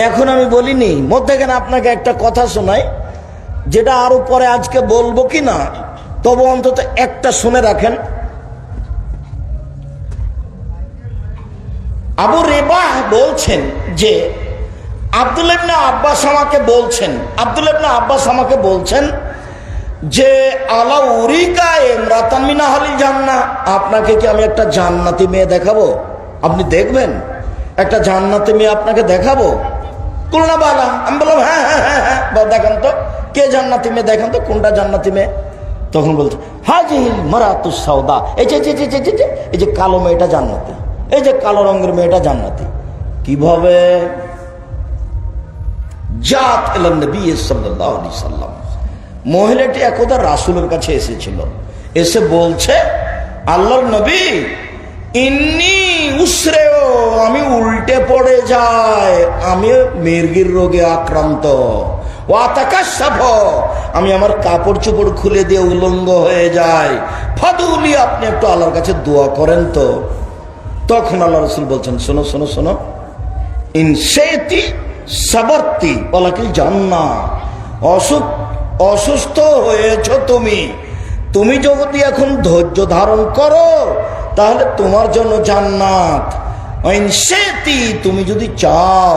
এখন আমি বলিনি। মধ্যেখানে আপনাকে একটা কথা শোনাই, যেটা আরো পরে আজকে বলবো কি না, তবে অন্তত একটা শুনে রাখেন। আবু রেবাহ বলছেন যে আব্দুল্লাহ ইবনে আব্বাস আমাকে বলছেন যে আলা উরিকা ইমরাতান মিন আহলিল জান্নাহ, আপনাকে কি আমি একটা জান্নাতি মেয়ে দেখাবো? আপনি দেখবেন একটা জান্নাতি মেয়ে আপনাকে দেখাবো? কুলনা বালা, আমি বললাম হ্যাঁ হ্যাঁ হ্যাঁ হ্যাঁ, দেখান তো কে জান্নাতি মেয়ে, দেখান তো কোনটা জান্নাতি মেয়ে। তখন বলছে হাজিহিল মারাতুস সাউদা, এই যে কালো মেয়েটা জান্নাতি, এই যে কালো রঙের মেয়েটা জান্নাতি। কিভাবে? জাত ইলান নবী সাল্লাল্লাহু আলাইহি সাল্লাম, মহিলাটি একদা রাসূলের কাছে এসেছিল, এসে বলছে, আল্লাহর নবী, ইন্নী উসরেও, আমি উল্টে পড়ে যাই, আমি মির্গির রোগে আক্রান্ত, ওয়াতাকাশাফ, আমি আমার কাপড় চোপড় খুলে দিয়ে উলঙ্গ হয়ে যাই, ফাদুলি, আপনি একটু আল্লাহর কাছে দোয়া করেন তো। তখন আল্লাহ রাসূল বলছেন, শোনো শোনো শোনো, ইনশাইতি সাবরতি ওয়ালাকিল জান্নাহ, অসুস্থ হয়েছ তুমি যদি এখন ধৈর্য ধারণ করো তাহলে তোমার জন্য জান্নাত, তুমি যদি চাও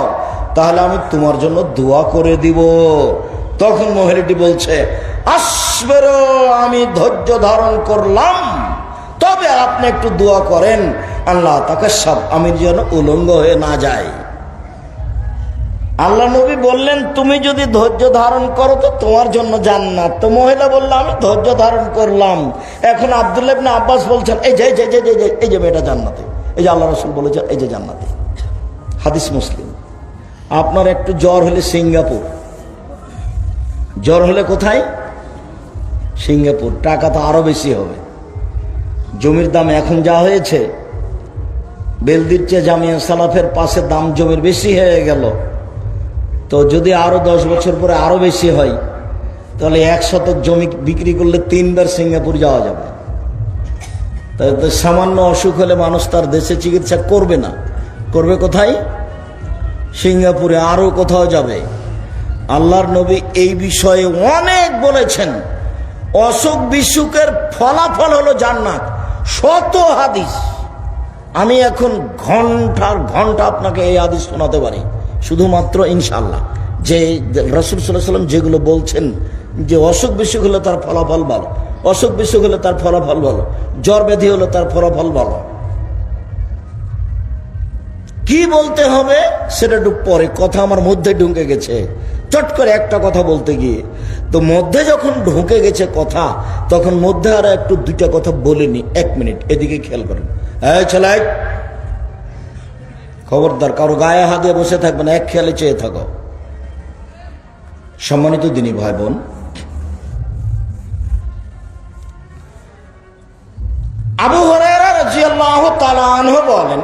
তাহলে আমি তোমার জন্য দোয়া করে দিব। তখন মহিলাটি বলছে, আসবেরো, আমি ধৈর্য ধারণ করলাম, তবে আপনি একটু দোয়া করেন, আল্লাহ তাকে সব, আমি যেন উলঙ্গ হয়ে না যাই। আল্লাহ নবী বললেন, তুমি যদি ধৈর্য ধারণ করো তো তোমার জন্য জান্নাত। তো মহিলা বলল, আমি ধৈর্য ধারণ করলাম। এখন আব্দুল্লাহ ইবনে আব্বাস বলছেন, এই যে মেয়েটা জান্নাতি, এই যে আল্লাহ রাসূল বলেছেন এই যে জান্নাতি। হাদিস মুসলিম। আপনার একটু জ্বর হলে সিঙ্গাপুর, জ্বর হলে কোথায়? সিঙ্গাপুর। টাকা তো আরো বেশি হবে। জমির দাম এখন যা হয়েছে, বেলদির চেয়ে জামিয়া সালাফের পাশে দাম জমির বেশি হয়ে গেল। তো যদি আরো 10 বছর পরে আরো বেশি হয়, তাহলে 1 শতক জমি বিক্রি করলে 3 বার সিঙ্গাপুর যাওয়া যাবে। তাই তো সামান্য অসুখ হলে মানুষ তার দেশে চিকিৎসা করবে না, করবে কোথায়? সিঙ্গাপুরে, আরো কোথাও যাবে। আল্লাহর নবী এই বিষয়ে অনেক বলেছেন। অসুখ বিসুখের ফলাফল হলো জান্নাত। শত হাদিস, আমি এখন ঘন্টার ঘন্টা আপনাকে এই হাদিস শোনাতে পারি, শুধুমাত্র ইনশাআল্লাহ যে রাসূল সাল্লাল্লাহু আলাইহি ওয়াসাল্লাম যেগুলো বলছেন যে অসুখ বিসুখ হলে তার ফলাফল ভালো, অসুখ বিসুখ হলে তার ফলাফল ভালো, জ্বর ব্যাধি হলে তার ফলাফল ভালো। কি বলতে হবে সেটা একটু পরে, কথা আমার মধ্যে ঢুকে গেছে চট করে একটা কথা বলতে গিয়ে। তো মধ্যে যখন ঢুকে গেছে কথা, তখন মধ্যে আর একটু 2টা কথা বলিনি। 1 মিনিট এদিকে খেয়াল করেন। এই ছেলে, খবরদার কারো গায়ে হাত দিয়ে বসে থাকবে না, এক খেয়ালে চেয়ে থাকো। সম্মানিত দিনী ভাই বোন, আবু হুরায়রা রাদিয়াল্লাহু তাআলা আনহু বলেন,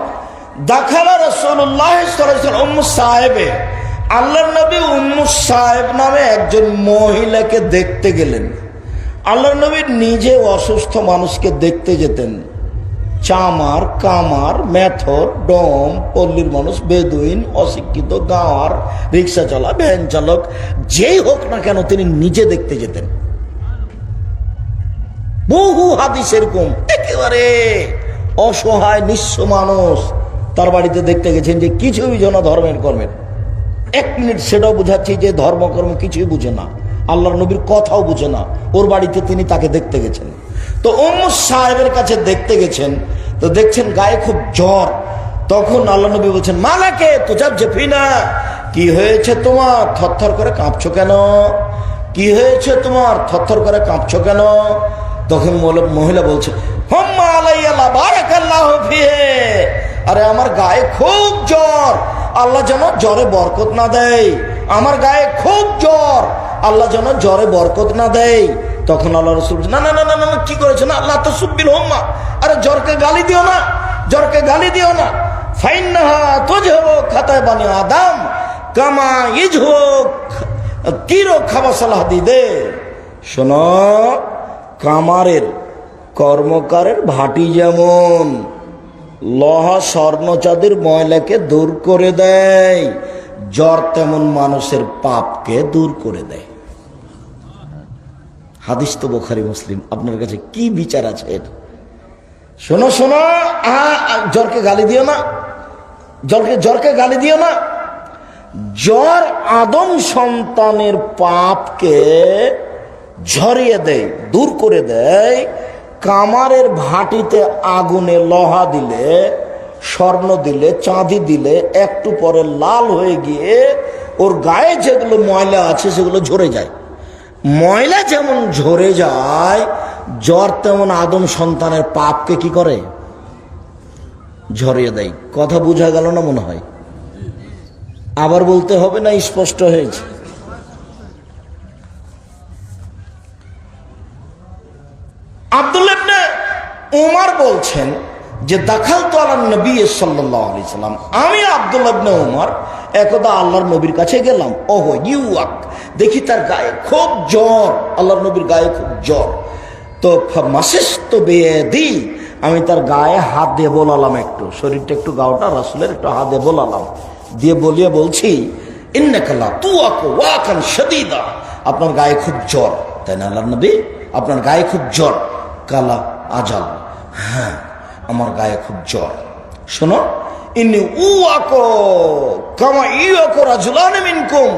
দাখালা রাসূলুল্লাহ সাল্লাল্লাহু আলাইহি ওয়াসাল্লাম উম্মু সাহেবে, আল্লাহর নবী উম্মু সাহেব নামে একজন মহিলাকে দেখতে গেলেন। আল্লাহর নবী নিজে অসুস্থ মানুষকে দেখতে যেতেন। চামার, কামার, মেথর, ডোম, পল্লীর মানুষ, বেদুইন, অশিক্ষিত, গাঁওয়ার, রিক্সা চালা, ভ্যান চালক, যেই হোক না কেন তিনি নিজে দেখতে যেতেন। বহু হাদিস এরকম একেবারে অসহায় নিঃস্ব মানুষ তার বাড়িতে দেখতে গেছেন যে কিছুই বুঝে না ধর্মের কর্মের। 1 মিনিট সেটাও বুঝাচ্ছি যে ধর্মকর্ম কিছুই বুঝে না, আল্লাহর নবীর কথাও বুঝে না, ওর বাড়িতে তিনি তাকে দেখতে গেছেন। তো উম্মু সাহেবের কাছে দেখতে গেছেন, তো দেখছেন গায়ে খুব জ্বর। তখন আল্লাহ নবী বলছেন, মালাকে তুজাব জেফিনা, কি হয়েছে তোমার, থরথর করে কাঁপছো কেন? কি হয়েছে তোমার, থরথর করে কাঁপছো কেন? তখন মহিলা বলছে, হুম্মা আলাইয়া লা বারাকাল্লাহু ফিহি, আরে আমার গায়ে খুব জ্বর, আল্লাহ যেন জ্বরে বরকত না দেয়। আমার গায়ে খুব জ্বর, আল্লাহ যেন জ্বরে বরকত না দেয়। তখন আল্লাহ রাসূল বলছেন, না না না না না, কি করেছে না, আল্লাহ তো সুব্বিল হুম্মা, আরে জ্বরকে গালি দিও না, জ্বরকে গালি দিও না। ফাইন্নাহা তুযহিবু খাতায় বানি আদম কামা ইযহু কিরো খাবাসাল হাদিদে। শোনো, কামারের কর্মকারের ভাটি যেমন লোহা স্বর্ণ চাঁদের ময়লাকে দূর করে দেয়, জ্বর তেমন মানুষের পাপকে দূর করে দেয়। হাদিস তো বুখারী মুসলিম, আপনার কাছে কি বিচার আছে এর? শোনো শোনো, জ্বরকে গালি দিও না, জ্বরকে গালি দিও না। জ্বর আদম সন্তানের পাপকে ঝরিয়ে দেয়, দূর করে দেয়। কামারের ভাটিতে আগুনে লোহা দিলে, স্বর্ণ দিলে, চাঁদি দিলে একটু পরে লাল হয়ে গিয়ে ওর গায়ে যেগুলো ময়লা আছে সেগুলো ঝরে যায়। ময়লা যেমন ঝরে যায়, জ্বর তেমন আদম সন্তানের পাপকে কি করে, ঝরিয়ে দেয়। কথা বোঝা গেল না মনে হয়? আবার বলতে হবে না, স্পষ্ট হয়েছে? আব্দুল্লাহ ইবনে উমর বলছেন যে দাখালতু আলান নবী সাল্লাল্লাহু আলাইহি সাল্লাম, আমি আব্দুল্লাহ ইবনে উমর একদা আল্লাহর নবীর কাছে গেলাম। ওহো ইউয়াক, দেখি তার গায়ে খুব জ্বর, আল্লাহর নবীর গায়ে খুব জ্বর। তো মাসিস্তু বিয়াদি, আমি তার গায়ে হাত দিয়ে বোলালাম, একটু শরীরটা একটু গাওটা রাসূলের একটু হাত দিয়ে বোলালাম, দিয়ে বলিয়ে বলছি, ইন্নাকা লা তুয়াকু ওয়াকান শাদীদা, আপনার গায়ে খুব জ্বর, তাই না আল্লাহর নবী? আপনার গায়ে খুব জ্বর। কালা আজাল, হ্যাঁ আমার গায়ে খুব জ্বর। শোনো, ইন্নী উয়াকু কামা ইয়াকু রাজুলান মিনকুম,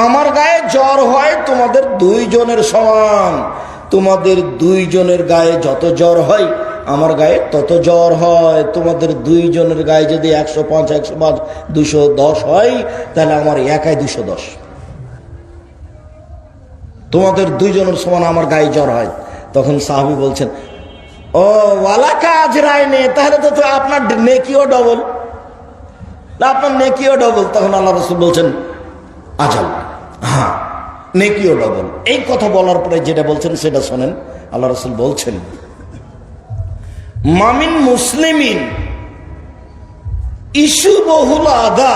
আমার গায়ে জ্বর হয় তোমাদের 2 জনের সমান। তোমাদের 2 জনের গায়ে যত জ্বর হয় আমার গায়ে তত জ্বর হয়। তোমাদের 2 জনের গায়ে যদি 105, 105, 210 হয়, তাহলে আমার একাই 210। তোমাদের 2 জনের সমান আমার গায়ে জ্বর হয়। তখন সাহাবী বলছেন, ও ওয়ালাকা আজরাইনে, তাহলে তো আপনার নেকিও ডবল, আপনার নেকিও ডবল। তখন আল্লাহ রাসূল বলছেন, আজাল, হ্যাঁ নেকিও ডবল। এই কথা বলার পরে যেটা বলছেন সেটা শোনেন। আল্লাহ রাসূল বলছেন, মামিন মুসলিমিন ইস্যু বহুল আদা,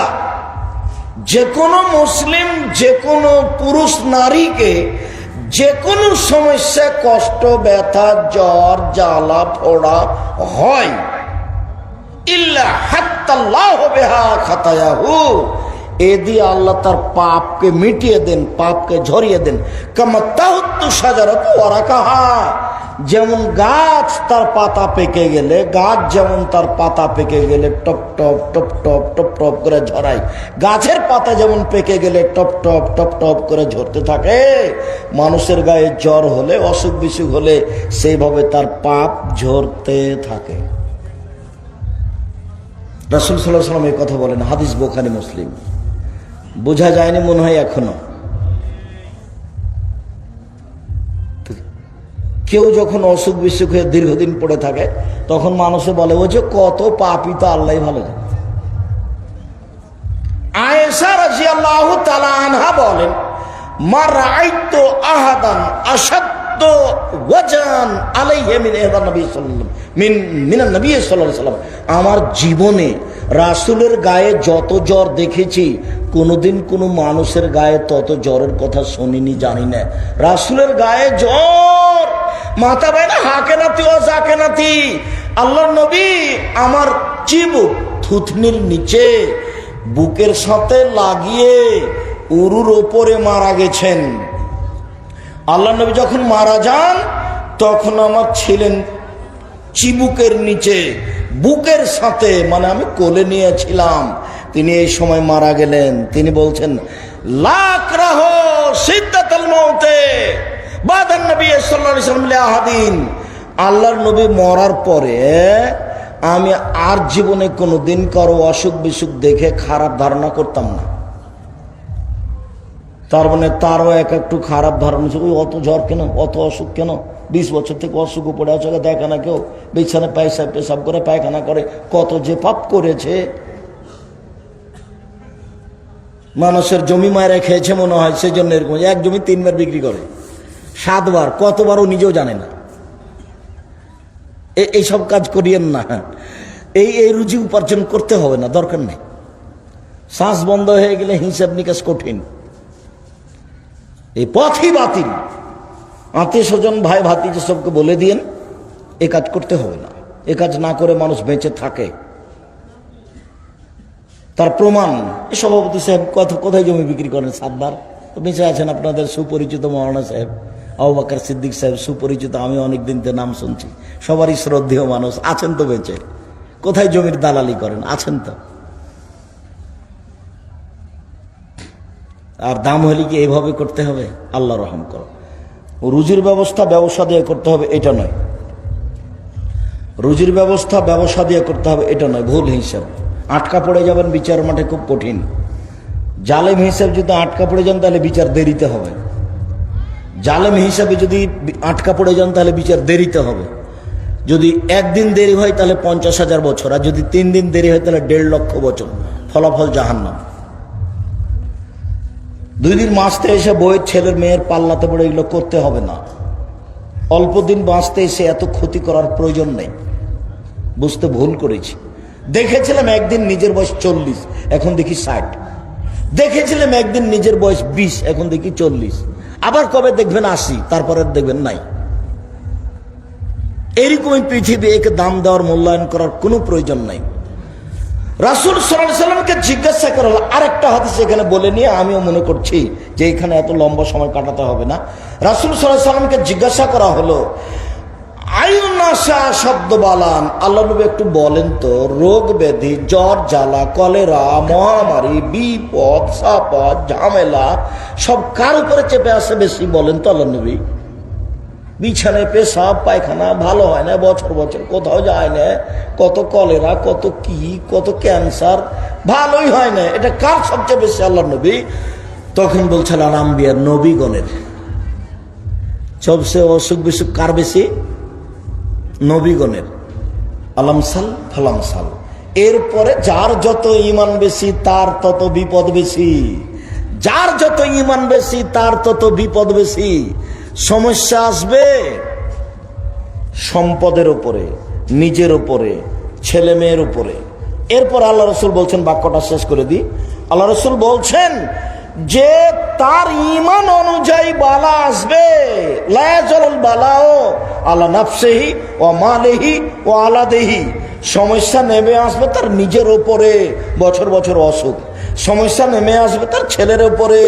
যে কোনো মুসলিম যে কোনো পুরুষ নারীকে যে কোনো সমস্যা, কষ্ট, ব্যথা, জ্বর, জ্বালা ফোড়া হয়, ইল্লা হাত্তাল্লাহু বিহা খাতায়াহু, এ দিয়ে আল্লাহ তার পাপকে মিটিয়ে দেন, পাপকে ঝরিয়ে দেন। কামা তাহুত্তু শাজারাতু ওয়ারাকাহা, যেমন গাছ তার পাতা পেকে গেলে, গাছ যেমন তার পাতা পেকে গেলে top top top top top top করে ঝরায়, গাছের পাতা যেমন পেকে গেলে টপ টপ টপ টপ করে ঝরতে থাকে, মানুষের গায়ে জ্বর হলে, অসুখ বিসুখ হলে সেইভাবে তার পাপ ঝরতে থাকে। রাসূল সাল্লাল্লাহু আলাইহি ওয়াসাল্লাম এই কথা বলেন, হাদিস বুখারী মুসলিম। বোঝা যায়নি মনে হয় এখনো? কেউ যখন অসুখ বিসুখ হয়ে দীর্ঘদিন পড়ে থাকে, তখন মানুষে বলে, ও যে কত পাপী, তো আল্লাহ ভালো জানে। আয়েশা রাদিয়াল্লাহু তাআলা আনহা বলেন, মা রাআইতু আহাদান আশাদ্দ ওয়াজান আলাইহি মিন নবী সাল্লাল্লাহু মিনান নবী সাল্লাল্লাহু আলাইহি ওয়াসাল্লাম, আমার জীবনে রাসূলের গায়ে যত জ্বর দেখেছি, কোনোদিন কোনো মানুষের গায়ে তত জ্বরের কথা শুনিনি, জানি না। রাসূলের গায়ে জ্বর, মাথা বাইনা হাকে নাতি ও জাকে নাতি। আল্লাহর নবী আমার চিবুক থুতনির নিচে বুকের সাথে লাগিয়ে উরুর ওপরে মারা গেছেন। আল্লাহর নবী যখন মারা যান, তখন আমার ছিলেন চিবুকের নিচে, বুকের সাথে, মানে আমি কোলে নিয়েছিলাম। তিনি এই সময় মারা গেলেন। তিনি বলছেন, লাক রাহো সিদ্দাতুল মউতে বাদান নবী সাল্লাল্লাহু আলাইহি ওয়াসাল্লাম লিআহাদিন। আল্লাহর নবী মরার পরে আমি আর জীবনে কোনোদিন কারো অসুখ বিসুখ দেখে খারাপ ধারণা করতাম না। তার মানে তারও একটু খারাপ ধারণা ছিল, অত জ্বর কেন, অত অসুখ কেন, 20 বছর থেকে অসুখ পড়ে আছে, দেখে না কেউ, বিছানা পেশাব করে পায়খানা করে, কত যে পাপ করেছে। মানুষের জমি মায়েরা খেয়েছে মনে হয়, সেই জন্য এরকম। এক জমি 3 বার বিক্রি করে, 7 বার, কতবার ও নিজেও জানে না। এইসব কাজ করিয়েন না। এই রুজি উপার্জন করতে হবে না, দরকার নেই। শ্বাস বন্ধ হয়ে গেলে হিসাব নিকাশ কঠিন, এই পথই বাতিল। আত্মীয় স্বজন ভাই ভাতিজা সবকে বলে দিয়েন এ কাজ করতে হবে না। এ কাজ না করে মানুষ বেঁচে থাকে। তার প্রমাণ, সভাপতি সাহেব কোথায় জমি বিক্রি করেন 7 বার? বেঁচে আছেন আপনাদের সুপরিচিত মাওলানা সাহেব, আবু বকর সিদ্দিক সাহেব, সুপরিচিত, আমি অনেকদিন থেকে নাম শুনছি, সবারই শ্রদ্ধেয় মানুষ, আছেন তো বেঁচে। কোথায় জমির দালালি করেন? আছেন তো। আর দাম হলে কি এইভাবে করতে হবে? আল্লাহ রহম করো। রুজির ব্যবস্থা ব্যবসা দিয়ে করতে হবে এটা নয়, রুজির ব্যবস্থা ব্যবসা দিয়ে করতে হবে এটা নয়, ভুল হিসাব। আটকা পড়ে যাবেন বিচার মাঠে, খুব কঠিন। জালেম হিসাব যদি আটকা পড়ে যান তাহলে বিচার দেরিতে হবে। জালেম হিসাবে যদি আটকা পড়ে যান তাহলে বিচার দেরিতে হবে। যদি 1 দিন দেরি হয় তাহলে 50,000 বছর, আর যদি 3 দিন দেরি হয় তাহলে 1.5 লক্ষ বছর, ফলাফল জাহান্নাম। 2 দিন বাঁচতে এসে বইয়ের ছেলের মেয়ের পাল্লাতে পড়ে এগুলো করতে হবে না। অল্প দিন বাঁচতে এসে এত ক্ষতি করার প্রয়োজন নেই। বুঝতে ভুল করেছি। দেখেছিলাম একদিন নিজের বয়স 40, এখন দেখি 60। দেখেছিলাম একদিন নিজের বয়স 20, এখন দেখি 40। আবার কবে দেখবেন 80, তারপরে দেখবেন নাই। এরকমই পৃথিবী, একে দাম দেওয়ার মূল্যায়ন করার কোনো প্রয়োজন নাই। রাসূল সাল্লাল্লাহু আলাইহি ওয়াসাল্লামকে জিজ্ঞাসা করা হলো, আরেকটা হাদিস এখানে বলে নিয়ে আমিও মনে করছি যে এখানে এত লম্বা সময় কাটাতে হবে না। রাসূল সাল্লাল্লাহু আলাইহি ওয়াসাল্লামকে জিজ্ঞাসা করা হলো, আয়ুন্নাসা শব্দ বালান, আল্লাহ নবী একটু বলেন তো, রোগ ব্যাধি, জ্বর জ্বালা, কলেরা, মহামারী, বিপদ সাপদ ঝামেলা সব কার উপরে চেপে আসে বেশি বলেন তো আল্লাহ নবী? বিছানায় পেশাব পায়খানা ভালো হয় না, বছর বছর কোথাও যায় না, কত কলেরা, কত কি, কত ক্যান্সার, ভালোই হয় না, এটা কার সবচেয়ে বেশি আল্লাহ নবী? তখন বলছেন আম্বিয়ার, নবীগণের। সবচেয়ে অসুখ বিসুখ কার বেশি? নবীগণের। আলামসাল ফালামসাল। এরপরে যার যত ঈমান বেশি তার তত বিপদ বেশি, যার যত ঈমান বেশি তার তত বিপদ বেশি। সমস্যা আসবে সম্পদের উপরে, নিজের উপরে, ছেলে মেয়ের উপরে। এরপর আল্লাহ রসুল বলছেন, বাক্যটা শেষ করে দিই, আল্লাহ রসুল বলছেন যে তার ঈমান অনুযায়ী বালা আসবে। লা ইয়াজালুল বালাউ আলা নাফসিহি ওয়া মালিহি ওয়া আলাদিহি। সমস্যা নেমে আসবে তার নিজের উপরে, বছর বছর অসুখ। সমস্যা নেমে আসবে তার ছেলের উপরে,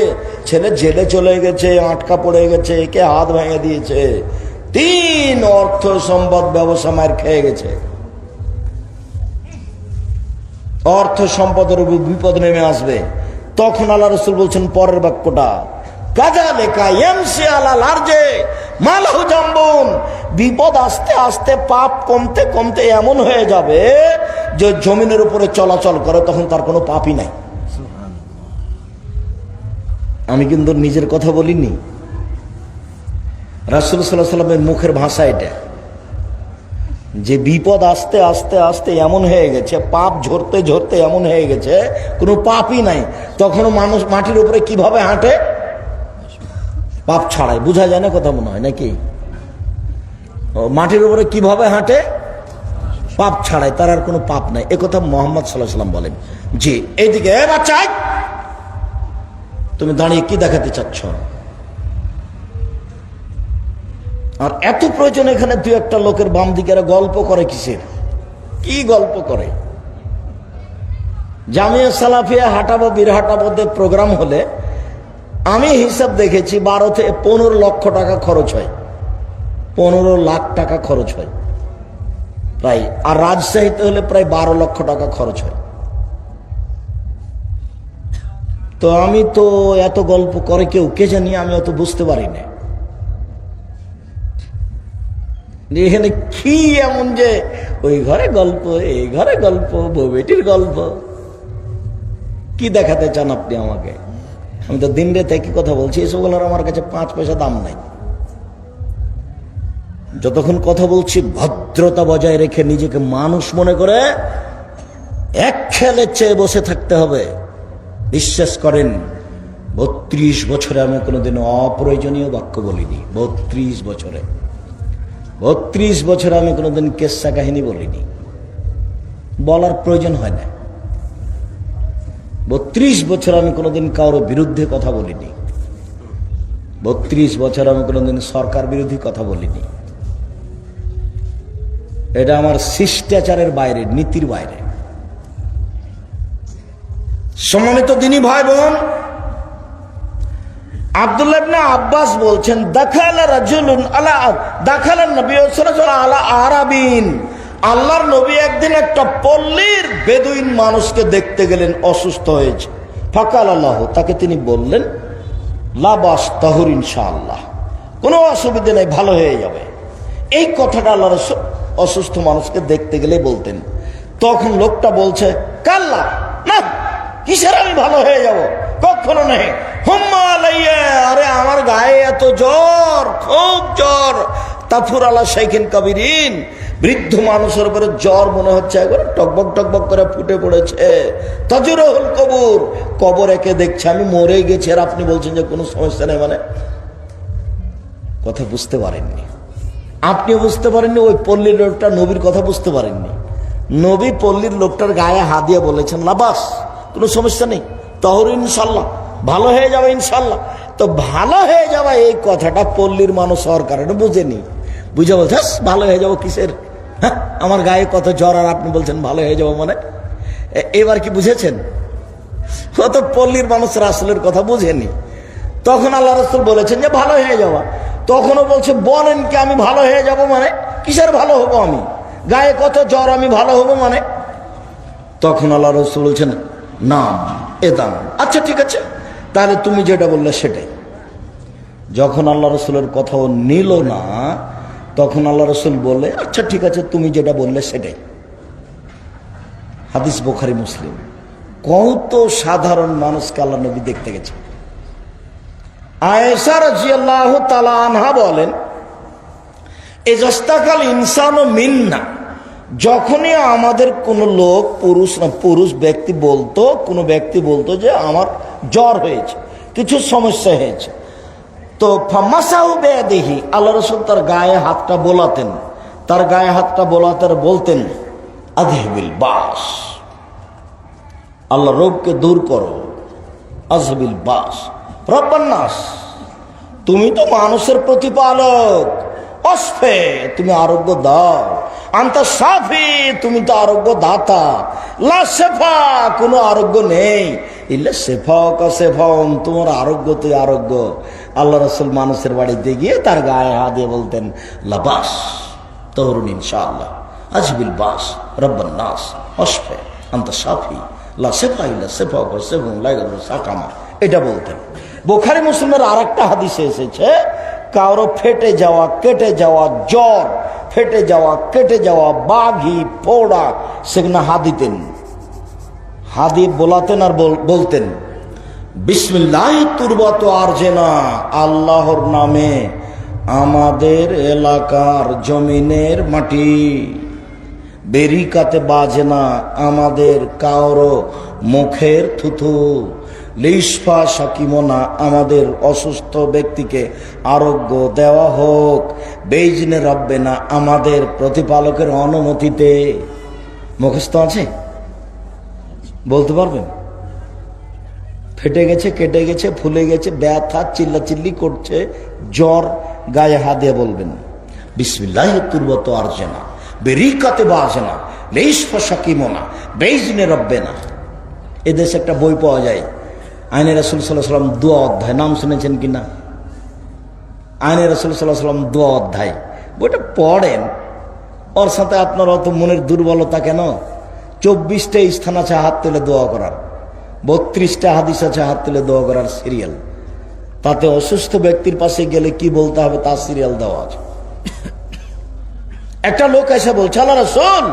ছেলে জেলে চলে গেছে, আটকা পড়ে গেছে, কে হাত ভেঙে দিয়েছে, 3 অর্থ সম্পদ ব্যবসা মার খেয়ে গেছে। অর্থ সম্পদের উপর বিপদ নেমে আসবে। তখন আল্লাহ রাসূল বলছেন পরের বাক্যটা, কাযালিকা ইয়ামশি আলাল আরজে মালাহু জামবুন। বিপদ আস্তে আস্তে, পাপ কমতে কমতে এমন হয়ে যাবে যে জমিনের উপরে চলাচল করে, তখন তার কোনো পাপই নাই। আমি কিন্তু নিজের কথা বলিনি, রাসূল সাল্লাল্লাহু আলাইহি ওয়াসাল্লামের মুখের ভাষা এটা, যে বিপদ আস্তে আস্তে আস্তে এমন হয়ে গেছে, পাপ ঝরতে ঝরতে এমন হয়ে গেছে কোনো পাপই নাই। তখন মানুষ মাটির উপরে কিভাবে হাঁটে? পাপ ছাড়াই। বোঝা যায় না কথা মনে হয় নাকি? মাটির উপরে কিভাবে হাঁটে? পাপ ছাড়াই, তার আর কোনো পাপ নাই। একথা মুহাম্মদ সাল্লাল্লাহু আলাইহি ওয়াসাল্লাম বলেন। জি, এইদিকে বাচ্চা, তুমি দাঁড়িয়ে কি দেখাতে চাচ্ছ? আর এত প্রয়োজন এখানে 2-1টা লোকের বাম দিকে গল্প করে, কিসের কি গল্প করে? জামিয়া সালাফিয়া হাঁটাবো বীরহাটাবোতে প্রোগ্রাম হলে আমি হিসাব দেখেছি 12 থেকে 15 লক্ষ টাকা খরচ হয়। 15 লাখ টাকা খরচ হয় প্রায়, আর রাজশাহীতে হলে প্রায় 12 লক্ষ টাকা খরচ হয়। তো আমি তো এত গল্প করে কেউ কে জানি, আমি অত বুঝতে পারি না এখানে কি এমন যে ওই ঘরে গল্প, এই ঘরে গল্প, বউ বেটির গল্প। কি দেখাতে চান আপনি আমাকে? আমি তো দিন রাতে কি কথা বলছি, এসবগুলোর আমার কাছে 5 পয়সা দাম নাই। যতক্ষণ কথা বলছি ভদ্রতা বজায় রেখে নিজেকে মানুষ মনে করে এক খেলে চেয়ে বসে থাকতে হবে। বিশ্বাস করেন 32 বছরে আমি কোনোদিন অপ্রয়োজনীয় বাক্য বলিনি। 32 বছরে আমি কোনোদিন কেসা কাহিনী বলিনি, বলার প্রয়োজন হয় না। 32 বছর আমি কোনোদিন কারোর বিরুদ্ধে কথা বলিনি। 32 বছর আমি কোনোদিন সরকার বিরোধী কথা বলিনি। এটা আমার শিষ্টাচারের বাইরে, নীতির বাইরে। সম্মানিত দিনী ভাই বোন, আব্দুল্লাহ ইবনে আব্বাস বলছেন, দাখালা রাজুলুন আলা দাখালান নবী সাল্লাল্লাহু আলা আরাবিন, আল্লাহর নবী একদিন একটা পল্লীর বেদুইন মানুষকে দেখতে গেলেন, অসুস্থ হয়েছে। ফাকাল আল্লাহ, তাকে তিনি বললেন, লা বাস তাহুর ইনশাআল্লাহ, কোনো অসুবিধা নেই, ভালো হয়ে যাবে। এই কথাটা আল্লাহ রাসূল অসুস্থ মানুষকে দেখতে গেলে বলতেন। তখন লোকটা বলছে, কাল্লা না, কিসের আমি ভালো হয়ে যাব, কখনো নেই। হুম্মা আলাইয়া, আরে আমার গায়ে এত জ্বর, খুব জ্বর। তাফুর আলা শাইখিন কাবিরিন, বৃদ্ধ মানুষের উপরে জ্বর মনে হচ্ছে একবার টকবক টকবক করে ফুটে পড়েছে। তাজুরুল কবর, কবর একে দেখছে আমি মরে গেছি, আর আপনি বলছেন যে কোনো সমস্যা নেই। মানে কথা বুঝতে পারেননি, আপনিও বুঝতে পারেননি, ওই পল্লীর লোকটা নবীর কথা বুঝতে পারেননি। নবী পল্লীর লোকটার গায়ে হাত দিয়ে বলেছেন, লাবাস, কোনো সমস্যা নেই, তহর ইনশাল্লাহ, ভালো হয়ে যাবে ইনশাল্লাহ। তো ভালো হয়ে যাওয়া এই কথাটা পল্লীর মানুষ সরকার এটা বুঝেনি, বুঝে বলছে ভালো হয়ে যাবো কিসের, হ্যাঁ আমার গায়ে কত জ্বর আর আপনি বলছেন ভালো হয়ে যাবো। মানে এবার কি বুঝেছেন? অত পল্লীর মানুষ রাসূলের কথা বুঝেনি। তখন আল্লাহ রাসূল বলেছেন যে ভালো হয়ে যাওয়া। তখনও বলছে, বলেন কি আমি ভালো হয়ে যাব, মানে কিসের ভালো হব, আমি গায়ে কত জ্বর, আমি ভালো হব মানে? তখন আল্লাহ রাসূল বলছেন, নাম এদাম, আচ্ছা ঠিক আছে, তাহলে তুমি যেটা বললে সেটাই। যখন আল্লাহ রাসূলের কথাও নিল না, তখন আল্লাহ রাসূল বললে, আচ্ছা ঠিক আছে, তুমি যেটা বললে সেটাই। হাদিস বুখারী মুসলিম। কত সাধারণ মানুষকে আল্লাহ নবী দেখতে গেছে। আয়েশা রাদিয়াল্লাহু তাআলা আনহা বলেন, ইজস্তাকাল ইনসানু মিন্না, যখনই আমাদের কোন লোক, পুরুষ ব্যক্তি বলতো, কোনো ব্যক্তি বলতো যে আমার জ্বর হয়েছে, কিছু সমস্যা হয়েছে, তো ফামাসাহু বিয়াদিহি, আল্লাহ রাসূল তার গায়ে হাতটা বোলাতেন, তার গায়ে হাতটা বোলাতে বলতেন, আযহিবিল বাস, আল্লাহ রোগকে দূর করো, আযহিবিল বাস রব্বান নাস, তুমি তো মানুষের প্রতিপালক, অসফে, তুমি আরোগ্য দাও, আনতা শাফি, তুমি তো আরোগ্য দাতা, লা শেফা, কোনো আরোগ্য নেই, ইল্লা শেফাউকা শেফাউন, তোমার আরোগ্য তুই আরোগ্য। আল্লাহ রাসূল মানুষের বাড়িতে গিয়ে তার গায়ে হাত দিয়ে বলতেন, লাবাস তহরুন ইনশাআল্লাহ, আজবিল বাস রব্বান নাস, অসফে আনতা শাফি, লা শেফা ইল্লা শেফাউকা শেফাউন লা ইয়াদুরু সাকামা, এটা বলতেন। বুখারী মুসলিমের আরেকটা হাদিসে এসেছে, কারো ফেটে যাওয়া, কেটে যাওয়া জ্বর, ফেটে যাওয়া, কেটে যাওয়া, বাঘি, ফোড়া, সেখানে হাত দিতেন, হাত দিয়ে বোলাতেন আর বলতেন, বিসমিল্লাহ তুরবাত আরজেনা, আল্লাহর নামে আমাদের এলাকার জমিনের মাটি, বেরিকাতে বাজে না, আমাদের কারো মুখের থুথু, লিশফা সাকিমনা, আমাদের অসুস্থ ব্যক্তিকে আরোগ্য দেওয়া হোক, বেইজনে রব্বে না, আমাদের প্রতিপালকের অনুমতিতে। মুখস্থ আছে, বলতে পারবেন? ফেটে গেছে, কেটে গেছে, ফুলে গেছে, ব্যথা, চিল্লাচিল্লি করছে, জ্বর, গায়ে হাত দিয়ে বলবেন, বিসমিল্লাহ তুরবাত আরজেনা, বেরিকাতে বাজেনা, লিশফা সাকিমনা, বেইজনে রব্বে না। এদেশে একটা বই পাওয়া যায়, আইনে রাসূল সাল্লাল্লাহু আলাইহি ওয়াসাল্লাম দোয়া অধ্যায়, নাম শুনেছেন কিনা? আইনে রাসূল সাল্লাল্লাহু আলাইহি ওয়াসাল্লাম দোয়া অধ্যায়, বইটা পড়েন, ওর সাথে আপনার অত মনের দুর্বলতা কেন? 24টা স্থান আছে হাত তুলে দোয়া করার, 32টা হাদিস আছে হাত তুলে দোয়া করার সিরিয়াল। তাতে অসুস্থ ব্যক্তির পাশে গেলে কি বলতে হবে তার সিরিয়াল দেওয়া আছে। একটা লোক এসে বলছে, আল্লাহ রাসূল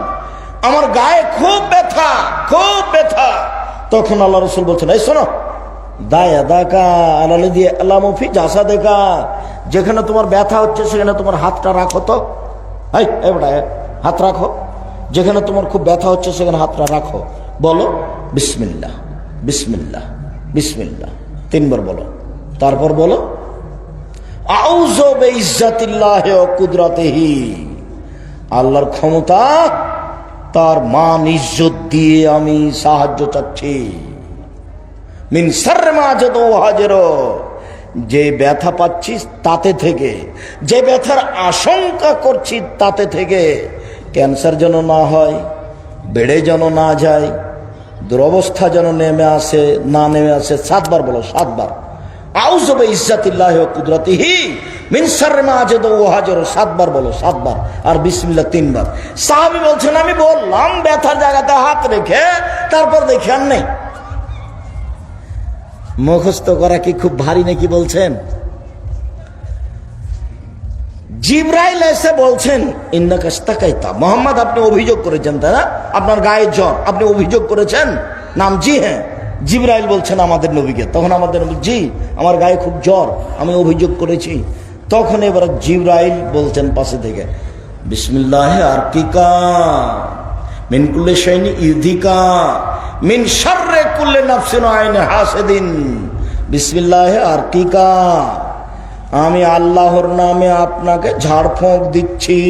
আমার গায়ে খুব ব্যথা, খুব ব্যথা। তখন আল্লাহ রাসূল বলছেন, এই শোনো, দায়া দাকা আলালে দিয়ে আলামফি জাসা দেখা, যেখানে তোমার ব্যথা হচ্ছে সেখানে তোমার হাতটা রাখো তো। হাত রাখো, যেখানে তোমার খুব ব্যথা হচ্ছে সেখানে হাতটা রাখো, বলো বিসমিল্লাহ বিসমিল্লাহ বিসমিল্লাহ 3 বার বলো, তারপর বলো আউযু বিইজ্জাতিল্লাহি ওয়া কুদরাতিহি, আল্লাহর ক্ষমতা তার মান ইজ্জত দিয়ে আমি সাহায্য চাচ্ছি। মিন শাররি মা আজাদু ওয়া হাজারু, যে ব্যথা পাচ্ছি তাতে থেকে, যে ব্যথার আশঙ্কা করছি তাতে থেকে, ক্যান্সার যেন না হয়, বেড়ে যেন না যায়, দুরবস্থা যেন নেমে আসে না নেমে আসে। 7 বার বলো, 7 বার। আউযু বিইজ্জাতিল্লাহি ওয়া কুদরাতিহি মিন শাররি মা আজাদু ওয়া হাজারু, 7 বার বলো, 7 বার। আর বিসমিল্লাহ 3 বার। সাহাবী বলছেন, আমি বললাম ব্যথার জায়গাতে হাত রেখে, তারপর দেখি আর নেই। মুখস্থ করা কি খুব ভারী নাকি বলছেন? জিবরাইল এসে বলছেন, ইন্নাকা ইস্তাকাইতা, মুহাম্মদ আপনি অভিযোগ করেছেন তাই না, আপনার গায়ে জ্বর, আপনি অভিযোগ করেছেন? নাম, জি হ্যাঁ। জিবরাইল বলছেন আমাদের নবীকে, তখন আমাদের নবী, জি আমার গায়ে খুব জ্বর, আমি অভিযোগ করেছি। তখন এবার জিবরাইল বলছেন পাশে থেকে, বিসমিল্লাহি আরকিকা মিন কুল্লি শাইইন ইউযিকা মিন শাররি কুল্লি নাফসিন ওয়া আইনি হাসিদিন, বিসমিল্লাহি আরকিকা, আমি আল্লাহর নামে আপনাকে ঝাড়ফুঁক দিচ্ছি।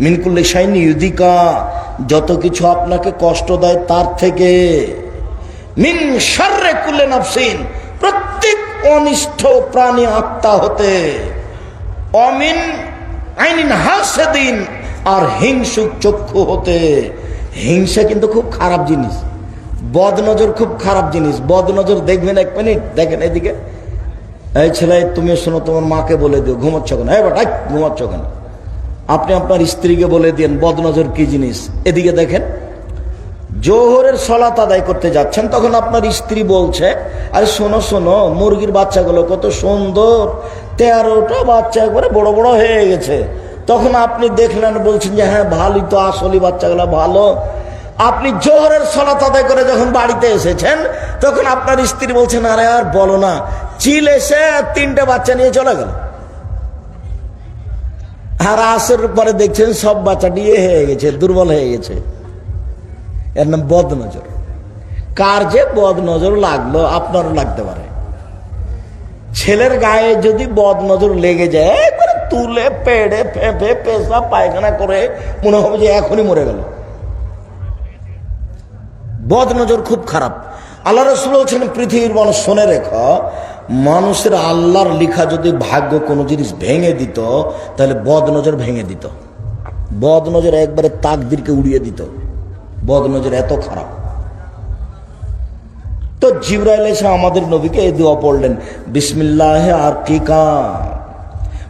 মিন কুল্লি শাইইন ইউযিকা, যত কিছু আপনাকে কষ্ট দেয় তার থেকে। মিন শাররি কুল্লি নাফসিন, প্রত্যেক অনিষ্ঠ প্রাণী আত্মা হতে। অমিন আইনিন হাসিদিন, আর হিংসুক চক্ষু হতে। হিংসা কিন্তু খুব খারাপ জিনিস, বদনজর খুব খারাপ জিনিস। বদনজর দেখবেন, 1 মিনিট দেখেন এদিকে, এই ছেলে তুমি শোনো, তোমার মাকে বলে দিও ঘুমাচ্ছ কেন, হ্যাঁ বেটা ঘুমাচ্ছ কেন। আপনি আপনার স্ত্রীকে বলে দিন বদনজর কি জিনিস। এদিকে দেখেন, জোহরের সালাত আদায় করতে যাচ্ছেন, তখন আপনার স্ত্রী বলছে, আরে শোনো শোনো, মুরগির বাচ্চাগুলো কত সুন্দর, 13টা বাচ্চা একবারে বড় বড় হয়ে গেছে। তখন আপনি দেখলেন, বলছেন যে হ্যাঁ ভালোই তো, আসলে বাচ্চাগুলো ভালো। আপনি জোহরের সালাত আদায় করে যখন বাড়িতে এসেছেন, তখন আপনার স্ত্রী বলছেন, আরে আর বলো না, চিল এসে 3টে বাচ্চা নিয়ে চলে গেল। আর আসর পরে দেখছেন সব বাচ্চা দিয়ে হয়ে গেছে, দুর্বল হয়ে গেছে। এর নাম বদনজর। কার যে বদনজর লাগলো, আপনারও লাগতে পারে। ছেলের গায়ে যদি বদনজর লেগে যায়, একবারে তুলে পেড়ে ফেঁপে পেশাব পায়খানা করে মনে হবে যে এখনই মরে গেল। বদনজর খুব খারাপ। আল্লাহ রাসূল বলছেন, পৃথিবীর মানুষ শুনে রেখো, মানুষের আল্লাহর লিখা যদি ভাগ্য কোনো জিনিস ভেঙে দিত, তাহলে বদনজর ভেঙে দিত। বদনজর একবারে তাকদীরকে উড়িয়ে দিত। বদনজর এত খারাপ। তো জিবরাইল এসে আমাদের নবীকে এই দোয়া পড়লেন, বিসমিল্লাহি আরকিকা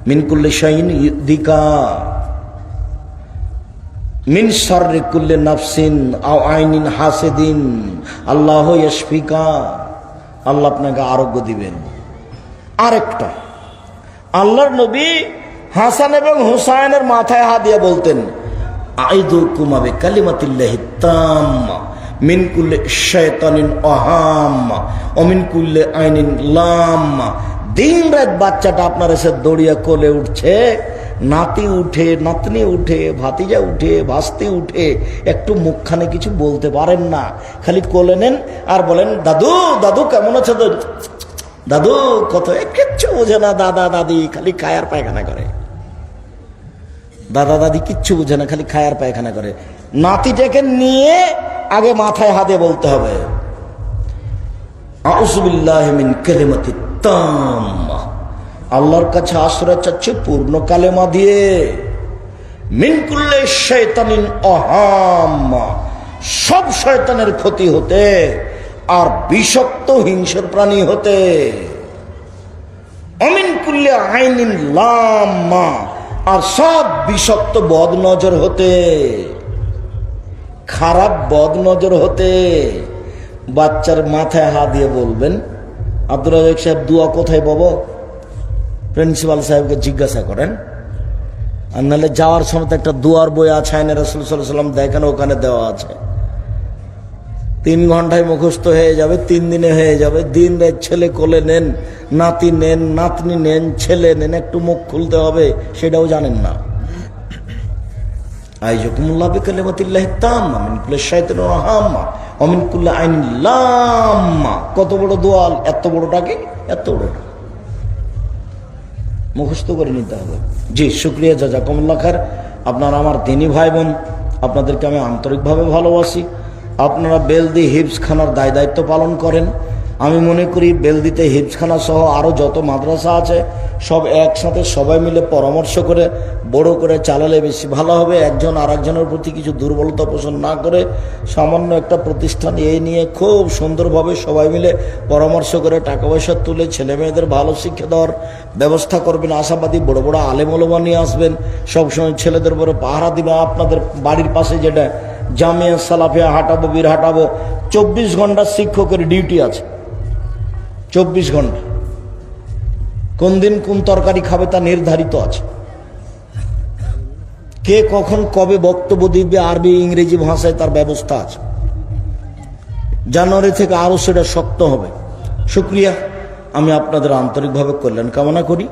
মিন কুল্লি শাইইন ইউযিকা মিন শাররি কুল্লি নাফসিন আও আইনিন হাসিদিন, আল্লাহু ইয়াশফিকা, আল্লাহ আপনাকে আরোগ্য দিবেন। আরেকটা, আল্লাহর নবী হাসান এবং হুসাইনের মাথায় হাত দিয়ে বলতেন, আইযুকুমা বিকালিমাতিল্লাহি তাম্মা মিন কুল্লি শাইতানিন আহাম্মা ওয়া মিন কুল্লি আইনিন লাম্মা। দিন রাত বাচ্চাটা আপনার এসে দৌড়িয়া কোলে উঠছে, নাতি উঠে, নাতনি উঠে, ভাতিজা উঠে, ভাস্তি উঠে, একটু মুখখানে কিছু বলতে পারেন না, খালি কোলে নেন আর বলেন, দাদু দাদু কেমন আছো দাদু, কত, কিচ্ছু বোঝে না দাদা দাদি, খালি খায়ার পায়খানা করে। দাদা দাদি কিচ্ছু বোঝে না, খালি খায়ার পায়খানা করে। নাতিটাকে নিয়ে আগে মাথায় হাতে বলতে হবে, আউযু বিল্লাহি মিন কালিমাতিত তাম্মা, আল্লাহর কাছে আশ্রয় চাচ্ছে পূর্ণ কালেমা দিয়ে। মিন কুল্লি শাইতানিন আহাম্মা, সব শয়তানের ক্ষতি হতে আর বিষাক্ত হিংস্র প্রাণী হতে। অমিন কুল্লি আইনিন লাম্মা, আর সব বিষাক্ত বদ নজর হতে, খারাপ বদ নজর হতে। বাচ্চার মাথায় হাত দিয়ে বলবেন, আব্দুল রাজাক সাহেব দোয়া কোথায় পাবো? প্রিন্সিপাল সাহেবকে জিজ্ঞাসা করেন। আর নাহলে যাওয়ার সময় তো একটা দোয়ার বই আছে, আইনে রাসূল সাল্লাল্লাহু আলাইহি ওয়াসাল্লাম দেখেন ওখানে দেওয়া আছে। 3 ঘন্টায় মুখস্থ হয়ে যাবে, 3 দিনে হয়ে যাবে। দিন রাত ছেলে কোলে নেন, নাতি নেন, নাতনি নেন, ছেলে নেন, একটু মুখ খুলতে হবে সেটাও জানেন না। আইজাকুমুল্লাহ বিকালিমাতিল্লাহি তাম্মা মিন কুল্লি শাইতানির ওয়া হাম্মা ওয়া মিন কুল্লি আইনিন লাম্মা। কত বড় দোয়া, এত বড়টাকে এত বড়টা মুখস্থ করে নিতে হবে। জি শুকরিয়া, জাযাকুমুল্লাহ খায়র। আপনারা আমার দিনী ভাই বোন, আপনাদেরকে আমি আন্তরিকভাবে ভালোবাসি। আপনারা বেলদি হিফজখানার দায়িত্ব পালন করেন। আমি মনে করি বেলদিতে হিফজখানা সহ আরও যত মাদ্রাসা আছে সব একসাথে সবাই মিলে পরামর্শ করে বড় করে চালালে বেশি ভালো হবে। একজন আর একজনের প্রতি কিছু দুর্বলতা পোষণ না করে সামান্য একটা প্রতিষ্ঠান এই নিয়ে খুব সুন্দরভাবে সবাই মিলে পরামর্শ করে টাকা পয়সা তুলে ছেলে মেয়েদের ভালো শিক্ষা দেওয়ার ব্যবস্থা করবেন। আশাবাদী বড় বড় আলেম ওলামা নিয়ে আসবেন, সবসময় ছেলেদের উপরে পাহারা দিবে। আপনাদের বাড়ির পাশে যেটা জামিয়া সালাফিয়া হাঁটাবো, বীর হাঁটাবো, 24 ঘন্টা শিক্ষকের ডিউটি আছে। 24 ঘন্টা, কোন দিন কোন তরকারি খাবে তা নির্ধারিত আছে। কে কখন কবে বক্তব্য দিবে আরবি ইংরেজি ভাষায় তার ব্যবস্থা আছে। জানুয়ারি থেকে আরো সেটা শক্ত হবে। শুকরিয়া, আমি আপনাদের আন্তরিকভাবে কল্যাণ কামনা করি।